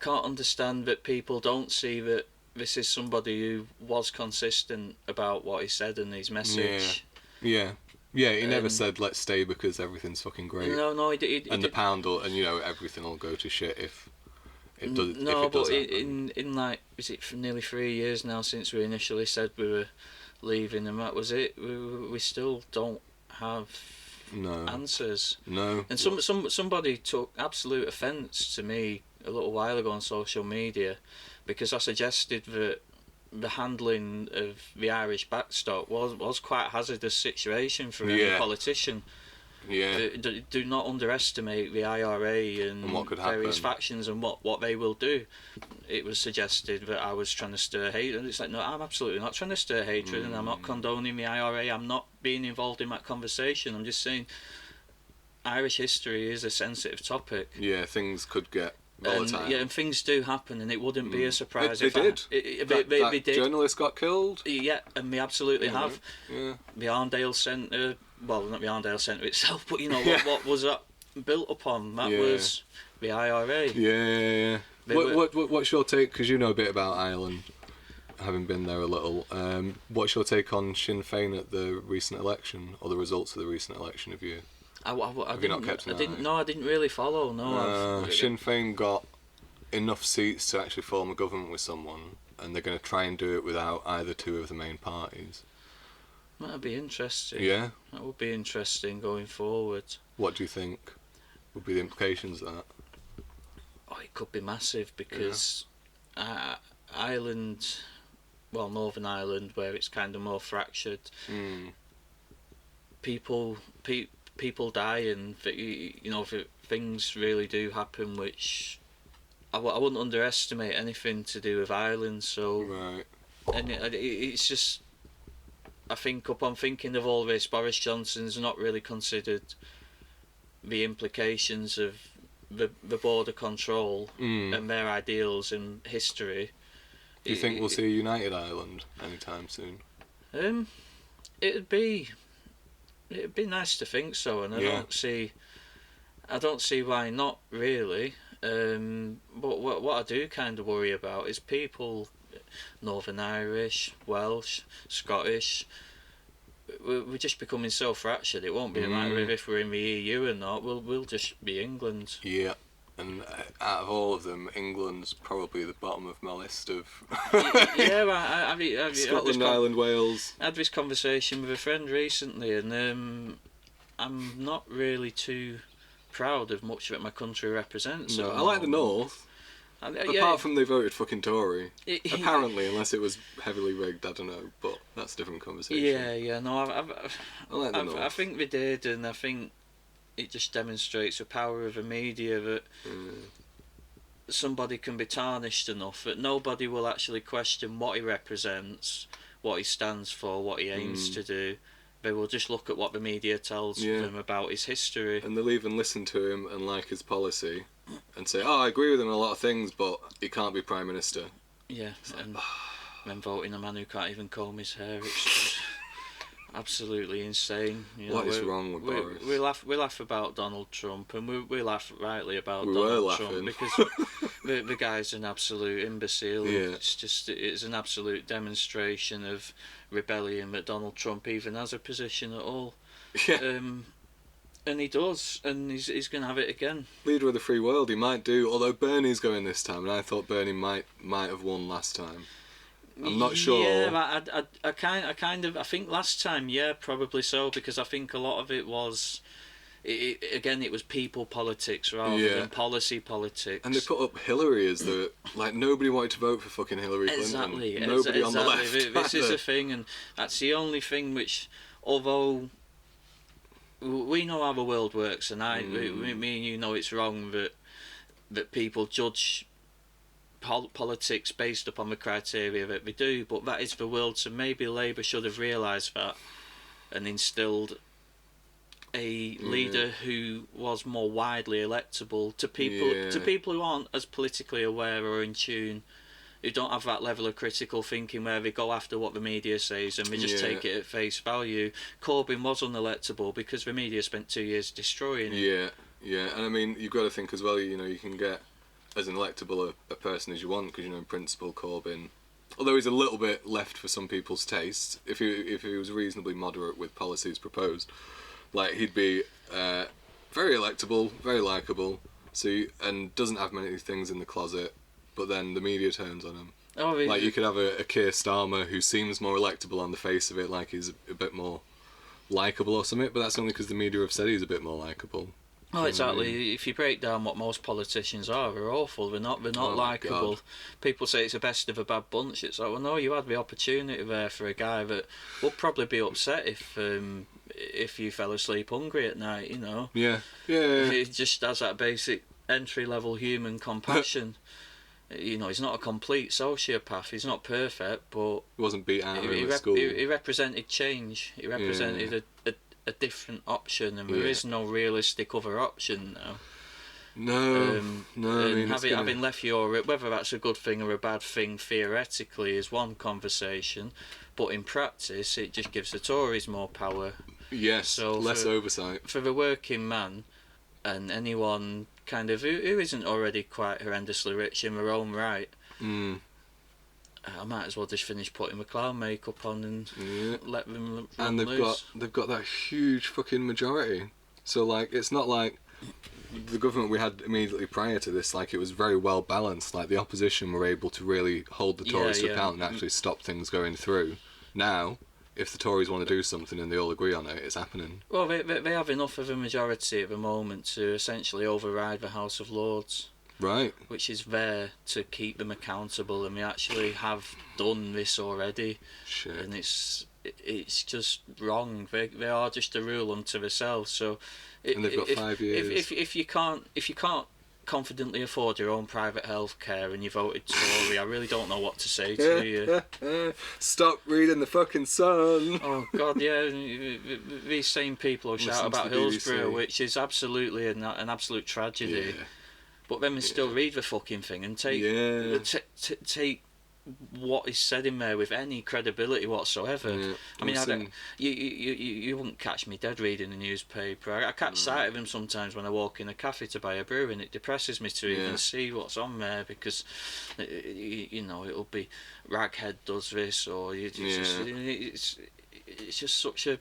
understand that people don't see that this is somebody who was consistent about what he said and his message. Yeah. He never said let's stay because everything's fucking great. No, he the pound will, and everything will go to shit if it does. No, if it does but happen. in like, is it for nearly 3 years now since we initially said we were leaving, and that was it. We still don't have answers. No. And somebody took absolute offence to me a little while ago on social media because I suggested that the handling of the Irish backstop was quite a hazardous situation for any politician. Yeah. Do not underestimate the IRA and what could various happen. factions and what they will do. It was suggested that I was trying to stir hate, and it's like, no, I'm absolutely not trying to stir hatred, and I'm not condoning the IRA. I'm not being involved in that conversation. I'm just saying Irish history is a sensitive topic. Yeah, things could get volatile. And things do happen, and it wouldn't be a surprise they if did. They did. Journalist got killed. Yeah, and they absolutely have. Yeah. The Arndale Centre, well, not the Arndale Centre itself, but what was that built upon? That was the IRA. Yeah. What's your take? Because you know a bit about Ireland, having been there a little. What's your take on Sinn Féin at the recent election, or the results of the recent election? Have you not kept an eye? No, I didn't really follow. No, Sinn Féin got enough seats to actually form a government with someone, and they're going to try and do it without either two of the main parties. That'd be interesting. Yeah, that would be interesting going forward. What do you think would be the implications of that? Oh, it could be massive because Ireland, well, Northern Ireland, where it's kind of more fractured, people die, and things really do happen, which I wouldn't underestimate anything to do with Ireland. So, right. And it's just, I think upon thinking of all this, Boris Johnson's not really considered the implications of the border control and their ideals and history. Do you think we'll see a united Ireland anytime soon? It'd be nice to think so, and I don't see why not, really. But what I do kind of worry about is people, Northern Irish, Welsh, Scottish. We're just becoming so fractured. It won't be a matter of if we're in the EU or not. We'll just be England. Yeah, and out of all of them, England's probably the bottom of my list of. Scotland, Ireland, Wales. I had this conversation with a friend recently, and I'm not really too proud of much that my country represents. No, I like the North. Apart from they voted fucking Tory. Apparently, unless it was heavily rigged, I don't know, but that's a different conversation. No, I like the North. I think they did, and I think it just demonstrates the power of the media that somebody can be tarnished enough that nobody will actually question what he represents, what he stands for, what he aims to do. They will just look at what the media tells them about his history. And they'll even listen to him and like his policy and say, I agree with him on a lot of things, but he can't be Prime Minister. Yeah, and then voting a man who can't even comb his hair. It's just, absolutely insane. What is wrong with Boris? We laugh about Donald Trump, and we laugh rightly about We Donald Trump because the guy's an absolute imbecile. Yeah. It's an absolute demonstration of rebellion that Donald Trump even has a position at all. Yeah. And he does, and he's going to have it again. Leader of the free world, he might do. Although Bernie's going this time, and I thought Bernie might have won last time. I'm not sure. Yeah, I kind of I think last time, yeah, probably so, because I think a lot of it was, it was people politics rather than policy politics. And they put up Hillary as the nobody wanted to vote for fucking Hillary Clinton. Exactly. Nobody on the left. This is a thing, and that's the only thing which, although we know how the world works, and me and you know it's wrong that people judge politics based upon the criteria that they do, but that is the world. So maybe Labour should have realised that and instilled a leader who was more widely electable to people who aren't as politically aware or in tune, who don't have that level of critical thinking where they go after what the media says and they just take it at face value. Corbyn was unelectable because the media spent 2 years destroying it. Yeah, and I mean, you've got to think as well, you can get as electable a person as you want, because, in principle, Corbyn, although he's a little bit left for some people's tastes, if he was reasonably moderate with policies proposed, he'd be very electable, very likeable, and doesn't have many things in the closet, but then the media turns on him. Oh, really? You could have a Keir Starmer who seems more electable on the face of it, he's a bit more likeable or something, but that's only because the media have said he's a bit more likeable. Oh, exactly. If you break down what most politicians are, they're awful. They're not likeable. People say it's the best of a bad bunch. It's like, well, no, you had the opportunity there for a guy that would probably be upset if you fell asleep hungry at night. Yeah. He just has that basic entry-level human compassion. He's not a complete sociopath. He's not perfect, but he wasn't beat out at school. He represented change. He represented a different option, and there is no realistic other option now. No. Having left Europe, whether that's a good thing or a bad thing theoretically is one conversation, but in practice it just gives the Tories more power. Yes, so less oversight. For the working man and anyone kind of who isn't already quite horrendously rich in their own right, I might as well just finish putting my clown makeup on and let them run loose. They've got that huge fucking majority. So it's not like the government we had immediately prior to this. It was very well balanced. The opposition were able to really hold the Tories to account and actually stop things going through. Now, if the Tories want to do something and they all agree on it, it's happening. Well, they have enough of a majority at the moment to essentially override the House of Lords. Right. Which is there to keep them accountable, and we actually have done this already. Shit. And it's just wrong. They are just a rule unto themselves. So, and they've got 5 years. If you can't confidently afford your own private health care and you voted Tory, I really don't know what to say to you. Stop reading the fucking Sun. Oh God, yeah. These same people who shout about Hillsborough, which is absolutely an absolute tragedy. Yeah. But then we still read the fucking thing and take what is said in there with any credibility whatsoever. Yeah. I mean, you wouldn't catch me dead reading the newspaper. I catch sight of them sometimes when I walk in a cafe to buy a brew, and it depresses me to even see what's on there, because it'll be Raghead does this, or it's just such a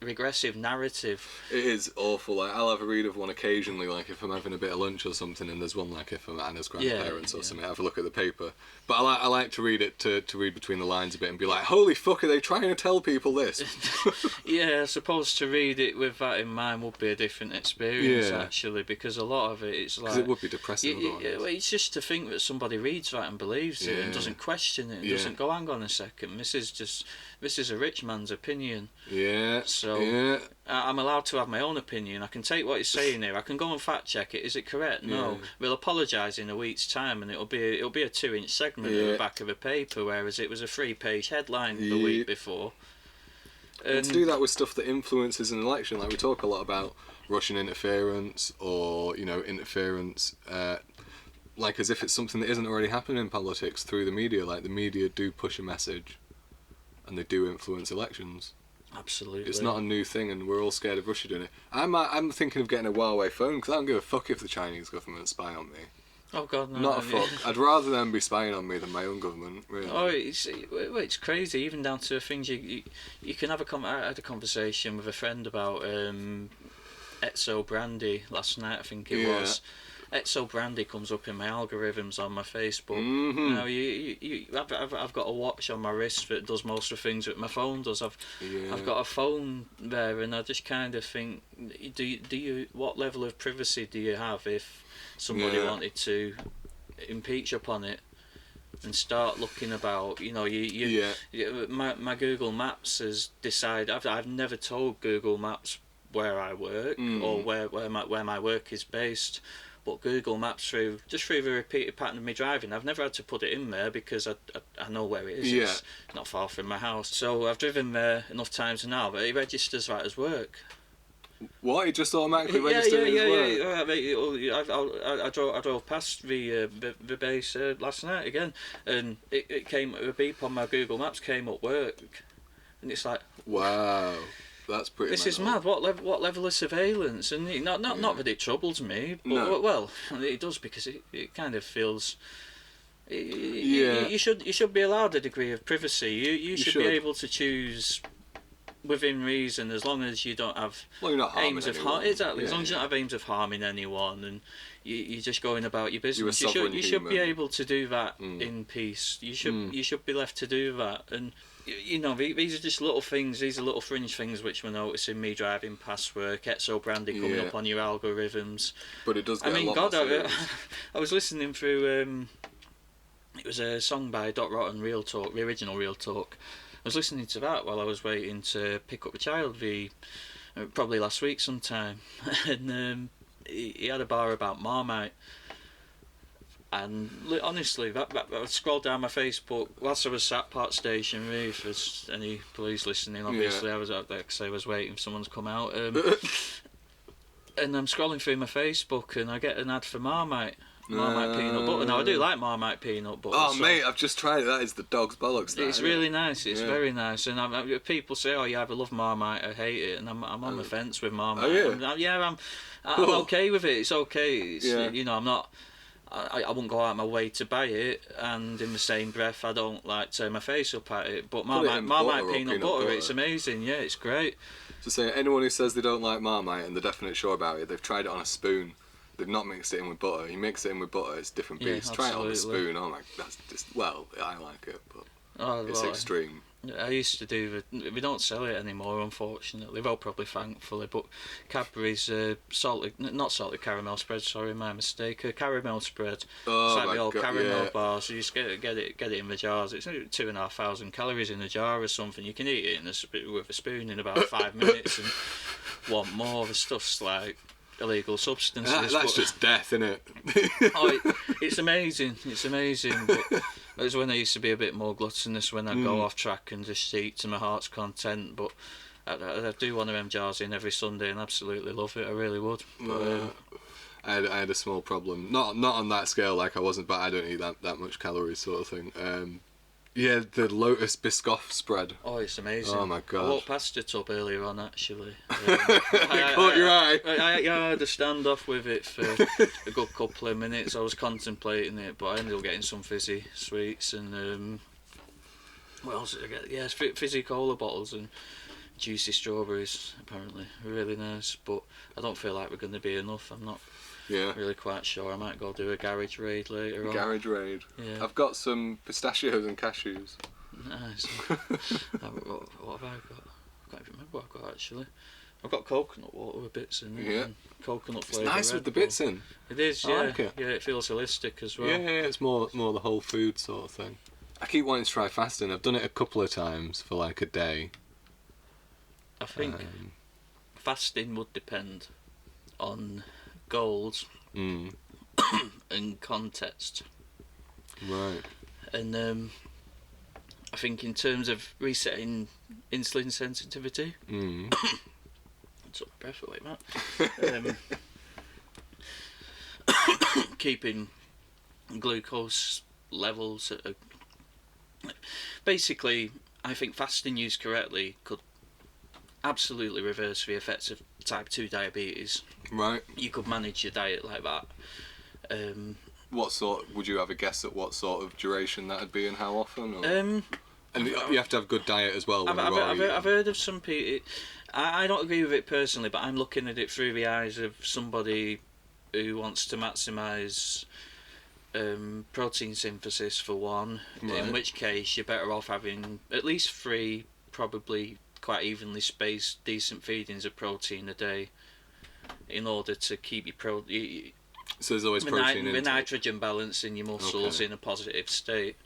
regressive narrative. It is awful. I'll have a read of one occasionally, if I'm having a bit of lunch or something, and there's one if I'm at Anna's grandparents or something, I have a look at the paper. But I like to read it to read between the lines a bit and be like, holy fuck, are they trying to tell people this? Yeah, I suppose to read it with that in mind would be a different experience, actually, because a lot of it's because it would be depressing. It's just to think that somebody reads that and believes it and doesn't question it and doesn't go, hang on a second, this is a rich man's opinion. Yeah. So I'm allowed to have my own opinion. I can take what he's saying here. I can go and fact check it. Is it correct? No. We'll apologise in a week's time, and it'll be a 2-inch segment at the back of a paper, whereas it was a 3-page headline the week before. And to do that with stuff that influences an election, we talk a lot about Russian interference or interference, as if it's something that isn't already happening in politics through the media. The media do push a message, and they do influence elections. Absolutely. It's not a new thing, and we're all scared of Russia doing it. I'm thinking of getting a Huawei phone because I don't give a fuck if the Chinese government spy on me. Oh God, no. Not a fuck. I'd rather them be spying on me than my own government. Really. Oh, it's crazy. Even down to things you can have I had a conversation with a friend about Etzo Brandy last night. I think it was. Etzo Brandy comes up in my algorithms on my Facebook. Mm-hmm. You know, I've got a watch on my wrist that does most of the things that my phone does. I've got a phone there, and I just kind of think, do you what level of privacy do you have if somebody wanted to impeach upon it and start looking about? You know, my Google Maps has decided. I've never told Google Maps where I work or where my work is based. But Google Maps, through the repeated pattern of me driving, I've never had to put it in there because I know where it is. Yeah. It's not far from my house. So I've driven there enough times now that it registers that as work. What? It just automatically registers as work? I drove past the base last night again, and it came, a beep on my Google Maps came up work, and it's like, wow. That's pretty. This is mad. What level of surveillance? And not that it troubles me, but well, it does because it kind of feels. You should be allowed a degree of privacy. You should be able to choose within reason, as long as you don't have aims of harm. Exactly, as long as you don't have aims of harming anyone, and you're just going about your business. You should be able to do that in peace. You should be left to do that. And you know, these are just little things. These are little fringe things which we're noticing. Me driving past work, Etzo Brandy coming up on your algorithms. But it does get a lot more serious. I was listening through. It was a song by Dot Rotten, Real Talk, the original Real Talk. I was listening to that while I was waiting to pick up the child, probably last week sometime, and he had a bar about Marmite. And honestly, I scrolled down my Facebook whilst I was sat Park Station Reef. As any police listening, obviously, I was out there because I was waiting for someone to come out. And I'm scrolling through my Facebook, and I get an ad for Marmite peanut butter. Now I do like Marmite peanut butter. Oh mate, I've just tried it. That is the dog's bollocks. It's really nice. It's very nice. And people say, "Oh, you either love Marmite or hate it," and I'm on the fence with Marmite. Oh yeah. I'm okay with it. It's okay. You know, I'm not. I wouldn't go out my way to buy it, and in the same breath, I don't like turn my face up at it. But Marmite peanut butter, it's amazing. Yeah, it's great. So say anyone who says they don't like Marmite and they're definitely sure about it, they've tried it on a spoon. They've not mixed it in with butter. You mix it in with butter, it's different beast. Try it on a spoon. Oh my, that's just I like it, but it's extreme. I used to do we don't sell it anymore, unfortunately. Well, probably thankfully, but Cadbury's not salted caramel spread. Sorry, my mistake. A caramel spread. Oh, it's like the old caramel bars. So you just get it in the jars. It's 2,500 calories in a jar or something. You can eat it with a spoon in about 5 minutes and want more. The stuff's like illegal substances. That's just death, isn't it? It's amazing. It's amazing. But it was when I used to be a bit more gluttonous, when I'd go off track and just eat to my heart's content. But I do one of them jars in every Sunday and absolutely love it. I really would. But, I had a small problem. Not on that scale, like I wasn't, but I don't eat that much calories, sort of thing. Yeah, the Lotus Biscoff spread. Oh, it's amazing. Oh my god. I walked past a tub earlier on, actually. It caught your eye. I had a standoff with it for a good couple of minutes. I was contemplating it, but I ended up getting some fizzy sweets and what else did I get? Yeah, fizzy cola bottles and juicy strawberries, apparently. Really nice, but I don't feel like we're going to be enough. I'm not really quite sure. I might go do a garage raid later on. Garage raid? Yeah. I've got some pistachios and cashews. Nice. What have I got? I can't even remember what I've got, actually. I've got coconut water with bits in it. Yeah. Coconut flavour. It's nice with the bits in. It is, yeah. I like it. Yeah, it feels holistic as well. Yeah, it's more the whole food sort of thing. I keep wanting to try fasting. I've done it a couple of times for like a day. I think fasting would depend on goals and context. Right. And I think in terms of resetting insulin sensitivity, took my breath away, Matt. Keeping glucose levels at basically, I think fasting used correctly could absolutely reverse the effects of type 2 diabetes. Right. You could manage your diet like that. What sort? Would you have a guess at what sort of duration that'd be and how often? Or? And you have to have good diet as well. I've heard of some people. I don't agree with it personally, but I'm looking at it through the eyes of somebody who wants to maximise protein synthesis for one. Right. In which case, you're better off having at least 3, probably quite evenly spaced, decent feedings of protein a day, in order to keep your So there's always protein in the nitrogen balance in your muscles in a positive state.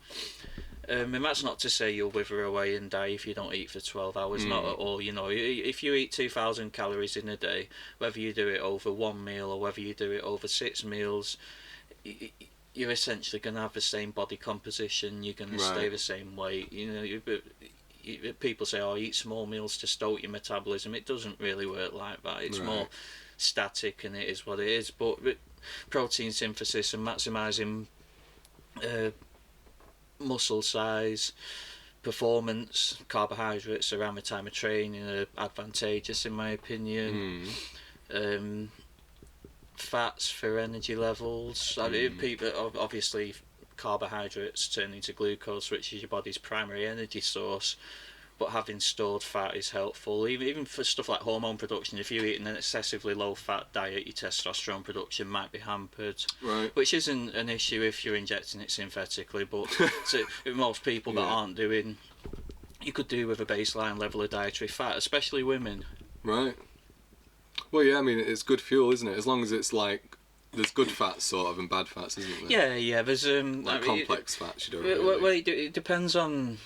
And that's not to say you'll wither away and die if you don't eat for 12 hours, not at all. You know, if you eat 2,000 calories in a day, whether you do it over one meal or whether you do it over 6 meals, you're essentially going to have the same body composition, you're going to stay the same weight. You know, people say, oh, eat small meals to stoke your metabolism. It doesn't really work like that. It's more static, and it is what it is. But protein synthesis and maximising muscle size, performance, carbohydrates around the time of training are advantageous in my opinion. Fats for energy levels. I mean, people, obviously carbohydrates turn into glucose, which is your body's primary energy source, but having stored fat is helpful. Even for stuff like hormone production, if you eat an excessively low fat diet, your testosterone production might be hampered. Right. Which isn't an issue if you're injecting it synthetically, but so most people that aren't doing, you could do with a baseline level of dietary fat, especially women. Right. Well, yeah, I mean, it's good fuel, isn't it? As long as it's like, there's good fats sort of and bad fats, isn't there? Yeah. There's like complex fats. You don't really. Well, it depends on.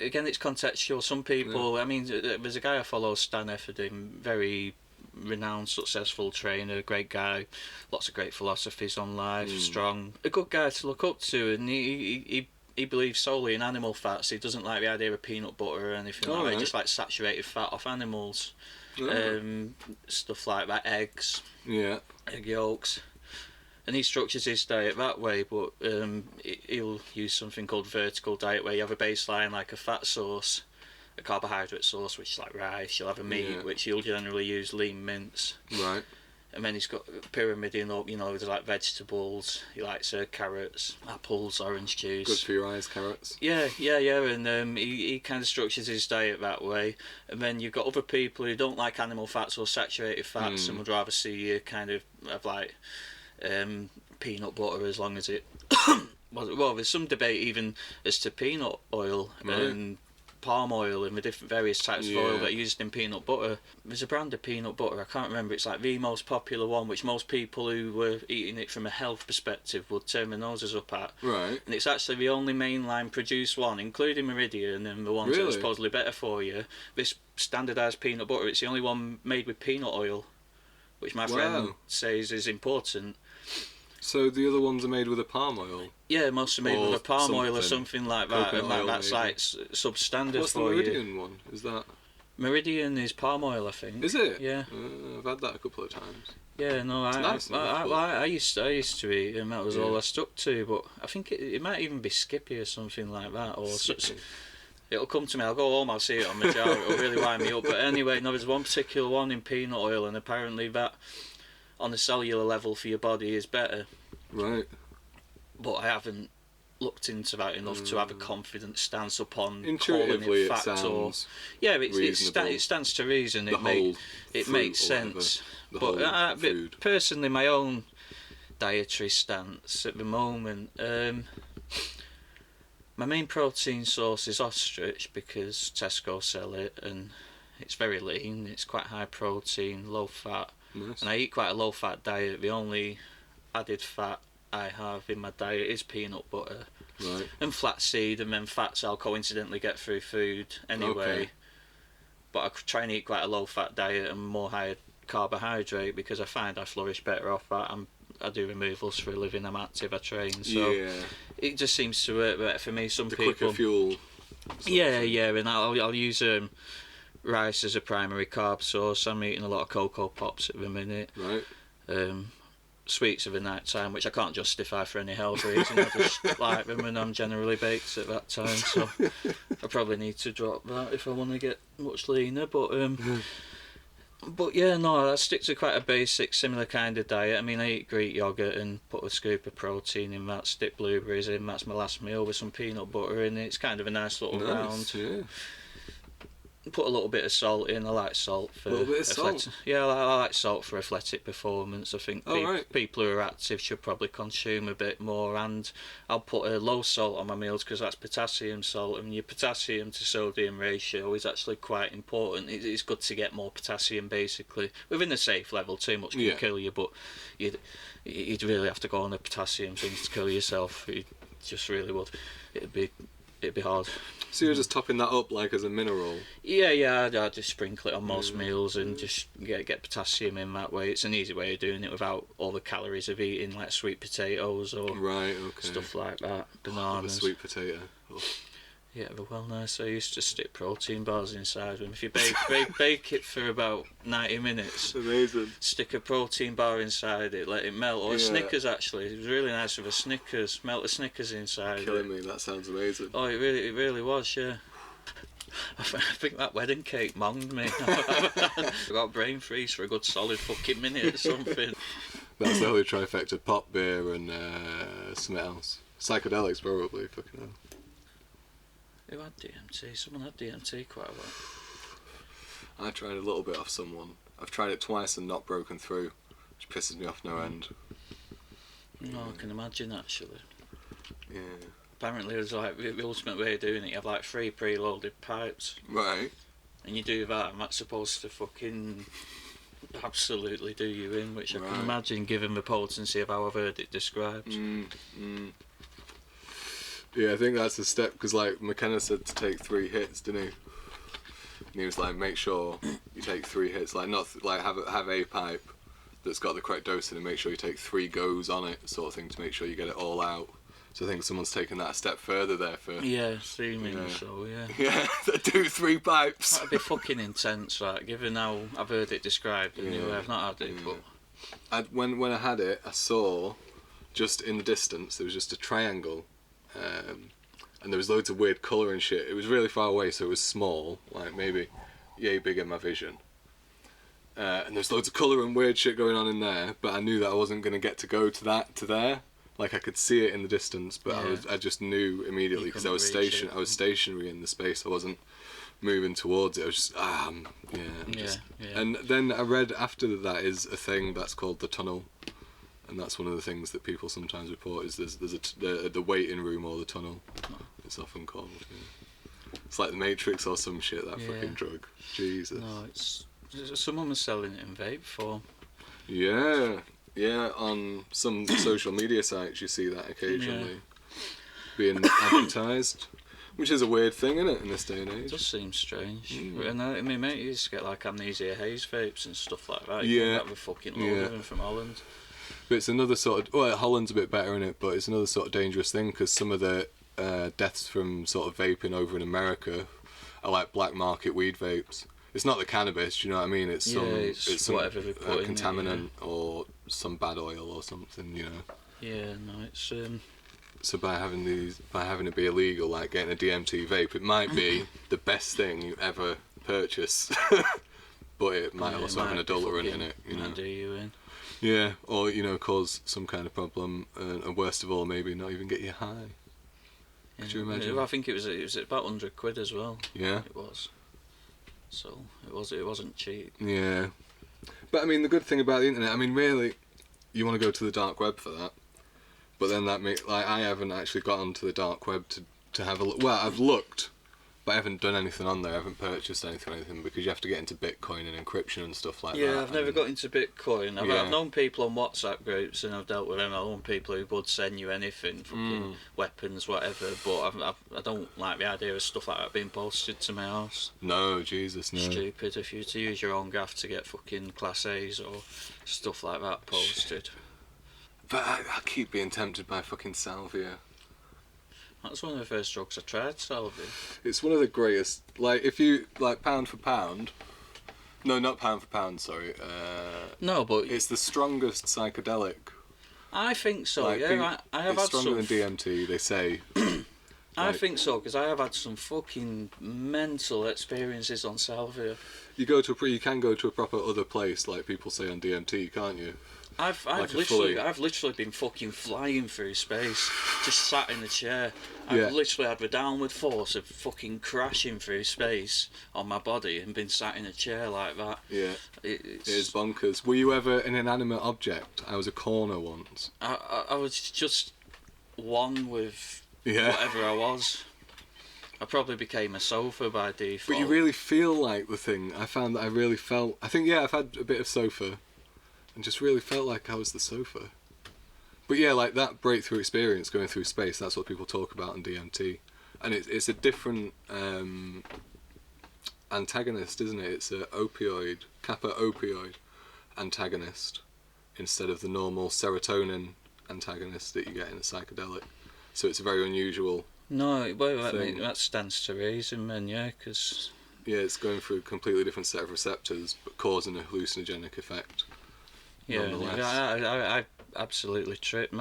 Again, it's contextual. Some people, I mean, there's a guy I follow, Stan Efferding, very renowned, successful trainer, great guy, lots of great philosophies on life, strong, a good guy to look up to, and he believes solely in animal fats. He doesn't like the idea of peanut butter or anything like that. He just likes saturated fat off animals, stuff like that, eggs, egg yolks. And he structures his diet that way, but he'll use something called vertical diet, where you have a baseline like a fat source, a carbohydrate source, which is like rice. You'll have a meat, which he'll generally use lean mince. Right. And then he's got pyramiding up, you know, there's like vegetables. He likes carrots, apples, orange juice. Good for your eyes, carrots. Yeah. And he kind of structures his diet that way. And then you've got other people who don't like animal fats or saturated fats and would rather see you kind of have like peanut butter, as long as it well, there's some debate even as to peanut oil and palm oil and the different various types of oil that are used in peanut butter. There's a brand of peanut butter, I can't remember, it's like the most popular one, which most people who were eating it from a health perspective would turn their noses up at. Right. And it's actually the only mainline produced one, including Meridian and the ones that are supposedly better for you. This standardised peanut butter, it's the only one made with peanut oil, which my friend says is important. So the other ones are made with a palm oil? Yeah, most are made with a palm oil or something like that, and that's maybe. Like substandard. What's for the Meridian one? Is that? Meridian is palm oil, I think. Is it? Yeah. I've had that a couple of times. Yeah, no, I used to eat, and that was all I stuck to. But I think it might even be Skippy or something like that, or it'll come to me. I'll go home, I'll see it on my jar. It'll really wind me up. But anyway, no, there's one particular one in peanut oil, and apparently that, on a cellular level for your body, is better. Right. But I haven't looked into that enough to have a confident stance upon calling it fact or. Yeah, it stands to reason. It makes sense. But personally, my own dietary stance at the moment, my main protein source is ostrich, because Tesco sell it and it's very lean. It's quite high protein, low fat. Nice. And I eat quite a low fat diet. The only added fat I have in my diet is peanut butter and flaxseed, and then fats I'll coincidentally get through food anyway. But I try and eat quite a low fat diet and more high carbohydrate, because I find I flourish better off that. I do removals for a living, I'm active, I train, so it just seems to work better for me. Some people quicker fuel. And I'll use rice as a primary carb source. I'm eating a lot of Cocoa Pops at the minute. Right. sweets of a night time, which I can't justify for any health reason. I just like them, and I'm generally baked at that time, so I probably need to drop that if I want to get much leaner. But yeah, no, I stick to quite a basic, similar kind of diet. I mean, I eat Greek yogurt and put a scoop of protein in that, stick blueberries in, that's my last meal with some peanut butter in it. It's kind of a nice little round. Yeah. Put a little bit of salt in. I like salt for a little bit of salt. Yeah, I like salt for athletic performance. I think Right. people who are active should probably consume a bit more, and I'll put a low salt on my meals because that's potassium salt, and your potassium to sodium ratio is actually quite important. It's good to get more potassium basically within a safe level. Too much can kill you, but you'd really have to go on the potassium things to kill yourself. You just really would. It'd be hard. So you're just topping that up like as a mineral? Yeah, I just sprinkle it on most meals and just get potassium in that way. It's an easy way of doing it without all the calories of eating like sweet potatoes or stuff like that. Bananas. The sweet potato. Oh. Yeah, they're well nice. I used to stick protein bars inside them. If you bake it for about 90 minutes, amazing. Stick a protein bar inside it, let it melt. Or a Snickers actually. It was really nice with a Snickers. Melt a Snickers inside. Killing me. That sounds amazing. Oh, it really was. Yeah. I think that wedding cake monged me. I got brain freeze for a good solid fucking minute or something. That's the holy trifecta: pop, beer, and something else. Psychedelics, probably. Fucking hell. Who had DMT? Someone had DMT quite a lot. I tried a little bit off someone. I've tried it twice and not broken through, which pisses me off no end. No, I can imagine actually. Yeah. Apparently, it was like the ultimate way of doing it. You have like 3 preloaded pipes. Right. And you do that, and that's supposed to fucking absolutely do you in, which I can imagine given the potency of how I've heard it described. Yeah, I think that's the step, because like McKenna said to take 3 hits, didn't he? And he was like, make sure you take 3 hits, like not like have a pipe that's got the correct dose in, and make sure you take 3 goes on it, sort of thing, to make sure you get it all out. So I think someone's taken that a step further there for... Yeah, seeming so, yeah. Yeah, do 3 pipes. That'd be fucking intense, like, given how I've heard it described. Anyway, I've not had it, but... When I had it, I saw, just in the distance, there was just a triangle, and there was loads of weird colour and shit. It was really far away, so it was small, like maybe yay big in my vision. And there's loads of colour and weird shit going on in there, but I knew that I wasn't going to get to go to there. Like I could see it in the distance, but I just knew immediately because I was stationary in the space. I wasn't moving towards it. I was just And then I read after that is a thing that's called the tunnel, and that's one of the things that people sometimes report is there's the waiting room or the tunnel. It's often called. Yeah. It's like the Matrix or some shit. That fucking drug. Jesus. No, it's someone was selling it in vape form. Yeah. Yeah, on some social media sites you see that occasionally being advertised, which is a weird thing, isn't it, in this day and age? It does seem strange. And I mean, mate used to get like amnesia haze vapes and stuff like that. That were fucking load of them from Holland. But it's another sort of... Well, Holland's a bit better in it, but it's another sort of dangerous thing because some of the deaths from sort of vaping over in America are like black market weed vapes. It's not the cannabis, do you know what I mean? It's some whatever they put contaminant or some bad oil or something, you know. Yeah, no, it's So by having it be illegal, like getting a DMT vape, it might be the best thing you ever purchase, but it might also have an adulterant in it, you know. Do you in? Yeah, or cause some kind of problem, and worst of all, maybe not even get you high. Could you imagine? I think it was about £100 as well. Yeah, it was. So it wasn't cheap. Yeah, but I mean the good thing about the internet, I mean really, you want to go to the dark web for that, but then I haven't actually got onto the dark web to have a look. Well, I've looked, but I haven't done anything on there. I haven't purchased anything because you have to get into Bitcoin and encryption and stuff like that. Yeah, I've never got into Bitcoin. I've known people on WhatsApp groups and I've dealt with them. I've known people who would send you anything, fucking weapons, whatever. But I don't like the idea of stuff like that being posted to my house. No, Jesus, no. Stupid if you to use your own gaff to get fucking Class A's or stuff like that posted. But I keep being tempted by fucking salvia. That's one of the first drugs I tried, salvia. It's one of the greatest. Like, if you, like, pound for pound, No, not pound for pound. Sorry. No, but it's the strongest psychedelic. I think so. Like, Yeah, I have it's had stronger some. than DMT. They say. I think so, because I have had some fucking mental experiences on salvia. You can go to a proper other place, like people say on DMT, can't you? I've literally been fucking flying through space, just sat in a chair. I've literally had the downward force of fucking crashing through space on my body and been sat in a chair like that. Yeah, it is bonkers. Were you ever an inanimate object? I was a corner once. I was just one with whatever I was. I probably became a sofa by default. But you really feel like the thing. I found that I really felt... I think, I've had a bit of sofa and just really felt like I was the sofa. But yeah, like that breakthrough experience going through space, that's what people talk about in DMT. And it's a different antagonist, isn't it? It's a kappa opioid antagonist instead of the normal serotonin antagonist that you get in a psychedelic. So it's a very unusual... No, well, that stands to reason, man, yeah, because... Yeah, it's going through a completely different set of receptors, but causing a hallucinogenic effect. Yeah, I absolutely tripped.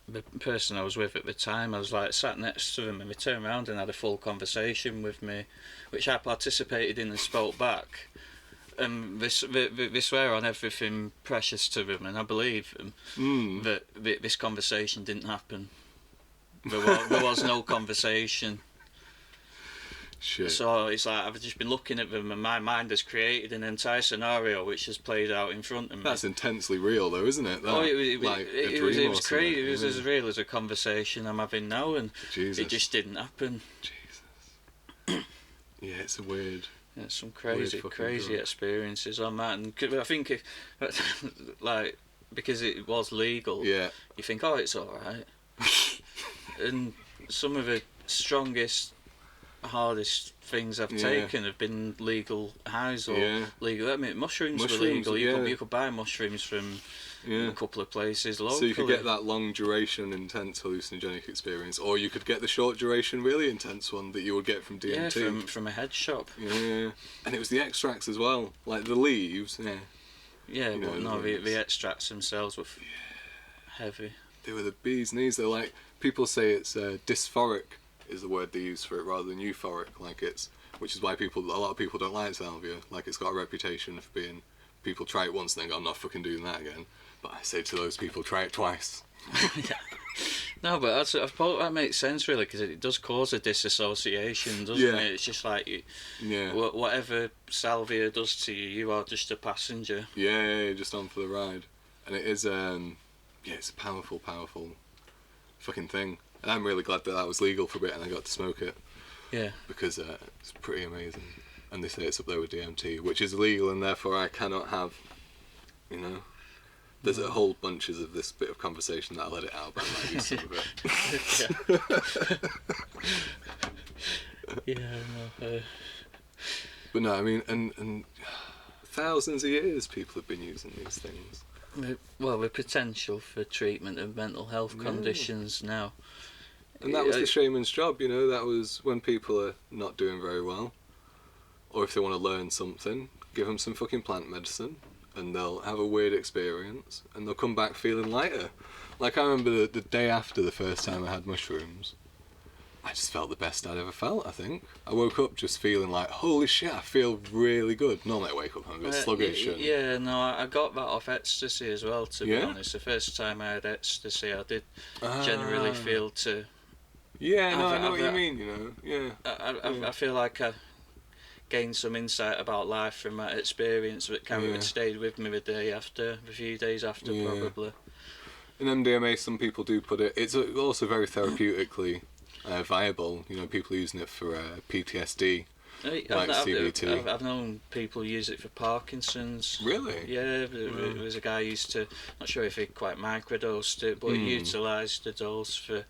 The person I was with at the time, I was like sat next to him, and they turned around and had a full conversation with me, which I participated in and spoke back. And they swear on everything precious to them, and I believe them, that this conversation didn't happen. There was no conversation. Shit. So it's like I've just been looking at them, and my mind has created an entire scenario which has played out in front of me. That's intensely real, though, isn't it? It was crazy. It was as real as a conversation I'm having now, and it just didn't happen. Jesus. Yeah, it's a weird. Yeah, some crazy experiences on that, and I think like because it was legal, you think, oh, it's all right. And some of the strongest, hardest things I've taken have been legal highs or legal. I mean, mushrooms were legal. You could buy mushrooms from a couple of places locally. So you could get that long duration, intense hallucinogenic experience, or you could get the short duration, really intense one that you would get from DMT. Yeah, from a head shop. Yeah, and it was the extracts as well, like the leaves. Yeah. Yeah, but no, the extracts themselves were heavy. They were the bee's knees. They're like, people say it's dysphoric is the word they use for it rather than euphoric, which is why a lot of people don't like salvia. Like, it's got a reputation for being, people try it once and then go, I'm not fucking doing that again. But I say to those people, try it twice. Yeah. No, but that makes sense really, because it does cause a disassociation, doesn't it? It's just like whatever salvia does to you, you are just a passenger. Yeah, you're just on for the ride, and it is it's a powerful fucking thing. And I'm really glad that was legal for a bit and I got to smoke it. Yeah. Because it's pretty amazing. And they say it's up there with DMT, which is illegal, and therefore I cannot have, there's a whole bunches of this bit of conversation that I'll let it out, but I might use some of it. But no, I mean, and thousands of years people have been using these things. Well, the potential for treatment of mental health conditions now. And that was the shaman's job, that was when people are not doing very well, or if they want to learn something, give them some fucking plant medicine, and they'll have a weird experience, and they'll come back feeling lighter. Like, I remember the day after the first time I had mushrooms, I just felt the best I'd ever felt, I think. I woke up just feeling like, holy shit, I feel really good. Normally I wake up, I'm a bit sluggish. Yeah, no, I got that off ecstasy as well, to be honest. The first time I had ecstasy, I did generally feel to... Yeah, no, I know what you mean, yeah. I feel like I gained some insight about life from that experience that kind of stayed with me a few days after, probably. In MDMA, some people do put it... It's also very therapeutically... viable, people using it for PTSD, CBT. I've known people use it for Parkinson's. Really? Yeah, there was a guy who used to, not sure if he quite microdosed it, but he utilised the dose for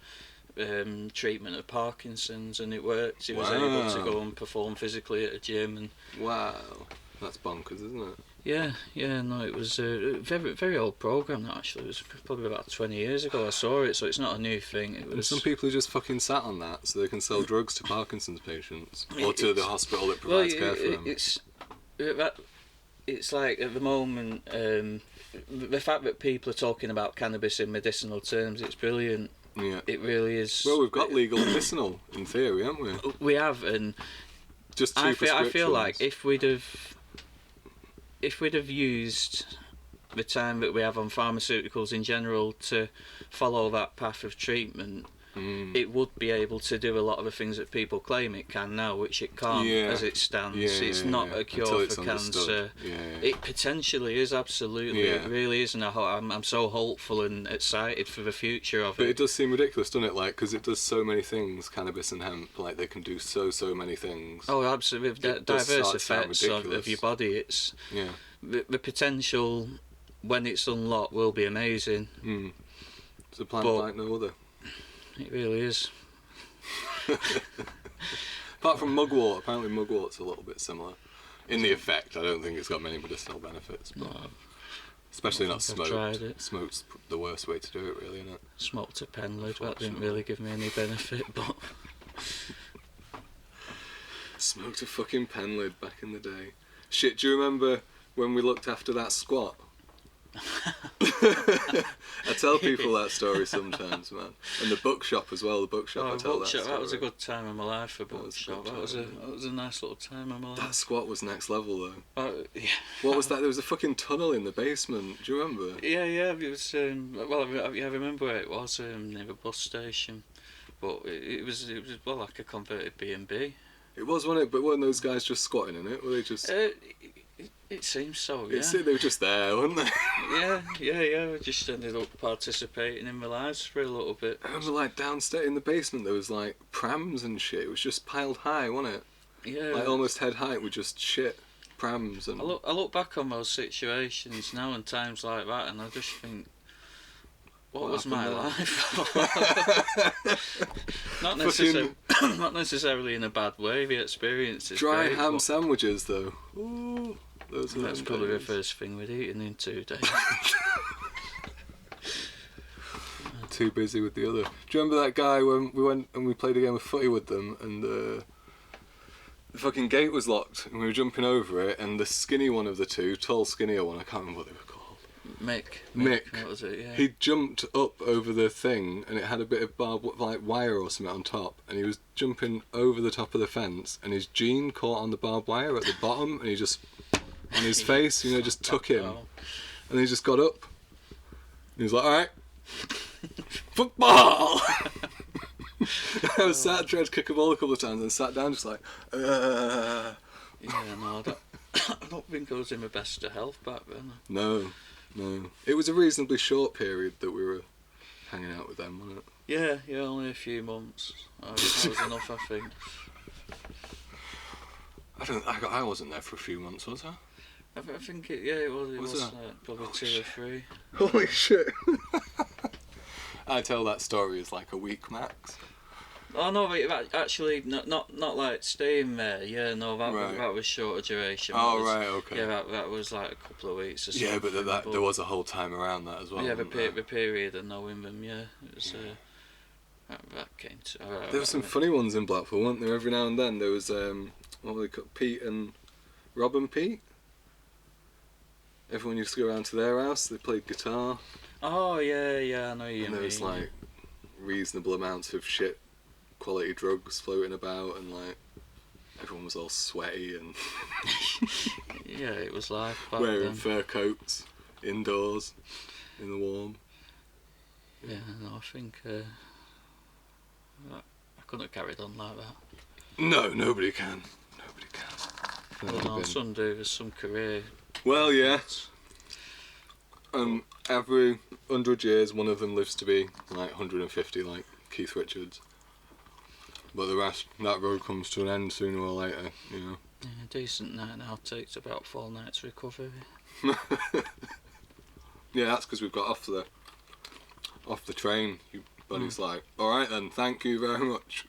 treatment of Parkinson's, and it worked. He was able to go and perform physically at a gym. And wow, that's bonkers, isn't it? Yeah, no, it was a very, very old program. That actually, it was probably about 20 years ago I saw it, so it's not a new thing. It was. And some people just fucking sat on that so they can sell drugs to Parkinson's patients or to the hospital that provides care for them. It's like at the moment, the fact that people are talking about cannabis in medicinal terms, it's brilliant. Yeah. It really is. Well, we've got legal medicinal in theory, haven't we? We have, and just two I feel prescriptions. like if we'd have used the time that we have on pharmaceuticals in general to follow that path of treatment, it would be able to do a lot of the things that people claim it can now, which it can't as it stands. It's not a cure for cancer. It potentially is, absolutely. It really is, and I'm so hopeful and excited for the future of it. But it does seem ridiculous, doesn't it? Like, because it does so many things, cannabis and hemp. Like, they can do so many things. Oh, absolutely. With diverse effects of your body. It's the potential when it's unlocked will be amazing. It's a plant like no other. It really is. Apart from mugwort, apparently mugwort's a little bit similar in the effect. I don't think it's got many medicinal benefits, but especially not smoked. Tried it. Smoked's the worst way to do it, really, isn't it? Smoked a pen lid, that didn't really give me any benefit, but smoked a fucking pen lid back in the day. Shit, do you remember when we looked after that squat? I tell people that story sometimes, man. And the bookshop as well. The bookshop. I tell that story. That was a good time of my life for bookshop. That was a nice little time of my life. That squat was next level though. Yeah. What was that? There was a fucking tunnel in the basement. Do you remember? Yeah. It was. I remember where it was near the bus station, but it was well like a converted B&B. It was, wasn't it? But weren't those guys just squatting in it? Were they just? It seems so, yeah. They were just there, weren't they? Yeah. We just ended up participating in my lives for a little bit. I remember, like, downstairs in the basement, there was, like, prams and shit. It was just piled high, wasn't it? Yeah. Like, almost head height with just shit. Prams and... I look back on those situations now and times like that, and I just think, what was my life? Not necessarily in a bad way. The experience is dry great, ham sandwiches, though. Ooh. That's probably the first thing we'd eaten in 2 days. Too busy with the other. Do you remember that guy when we went and we played a game of footy with them and the fucking gate was locked and we were jumping over it and the skinny one of the two, tall skinnier one, I can't remember what they were called. Mick. That was it, yeah. He jumped up over the thing and it had a bit of barbed like wire or something on top and he was jumping over the top of the fence and his jean caught on the barbed wire at the bottom and he just on his face, just took him. And he just got up. And he was like, alright, football! I was sat, tried to kick a ball a couple of times and sat down just like, Yeah, no, I don't think I was in my best of health back then. No. It was a reasonably short period that we were hanging out with them, wasn't it? Yeah, only a few months. That was enough, I think. I wasn't there for a few months, was I? I think it was. It was probably 2 or 3. Holy shit! I tell that story as like a week max. Oh no, but actually, not like staying there. Yeah, no, that was shorter duration. Right, okay. Yeah, that was like a couple of weeks or something. Yeah, but there was a whole time around that as well. Yeah, the period of knowing them. Yeah, it was. That came to. There were some funny ones in Blackpool, weren't there? Every now and then there was what were they called? Pete and Rob and Pete. Everyone used to go around to their house. They played guitar. Oh yeah, I know you. And there was like reasonable amounts of shit quality drugs floating about, and like everyone was all sweaty and yeah, it was life. Wearing fur coats indoors in the warm. Yeah, no, I think I couldn't have carried on like that. No, nobody can. Well, no, some do. There's some career. Well, yeah. Every 100 years, one of them lives to be like 150, like Keith Richards. But the rest, that road comes to an end sooner or later, Yeah, a decent night now takes about 4 nights recovery. Yeah, that's because we've got off the train. Your buddy's like, all right then, thank you very much.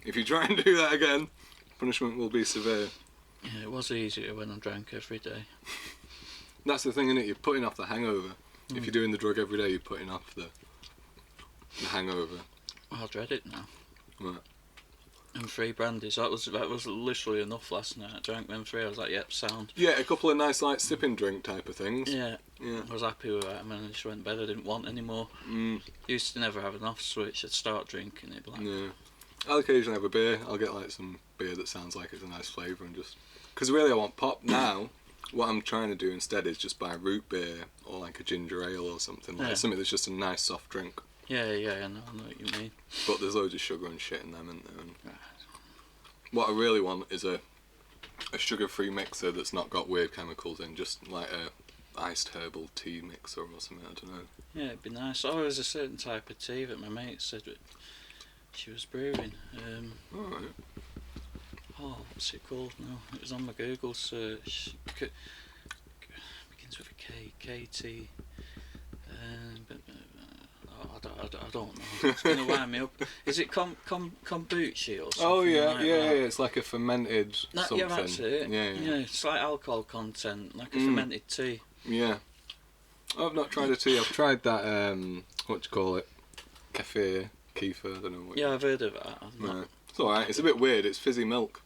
If you try and do that again, punishment will be severe. Yeah, it was easier when I drank every day. That's the thing, isn't it? You're putting off the hangover. If you're doing the drug every day, you're putting off the hangover. I dread it now. Right. And 3 brandies. That was literally enough last night. I drank them 3. I was like, yep, sound. Yeah, a couple of nice like sipping drink type of things. Yeah. Yeah. I was happy with that. I mean, I just went to bed. I didn't want any more. Used to never have an off switch. I'd start drinking it. Like, yeah. I'll occasionally have a beer. I'll get like some beer that sounds like it's a nice flavour and just... Because really I want pop now. What I'm trying to do instead is just buy root beer or like a ginger ale or something. Like something that's just a nice soft drink. Yeah, I know what you mean. But there's loads of sugar and shit in them, isn't there? And what I really want is a sugar-free mixer that's not got weird chemicals in, just like a iced herbal tea mixer or something, I don't know. Yeah, it'd be nice. Oh, there's a certain type of tea that my mate said that she was brewing. Alright. Oh, what's it called now? It was on my Google search. Begins with a K. KT. I don't know. It's going to wind me up. Is it kombucha or something? Oh yeah, like yeah, that? it's like a fermented something. Yeah, that's it. Yeah. It's like alcohol content, like a fermented tea. Yeah. I've not tried a tea. I've tried that. What do you call it? Kefir. I don't know what. Yeah, I've heard of that. No. It's alright. It's a bit weird. It's fizzy milk.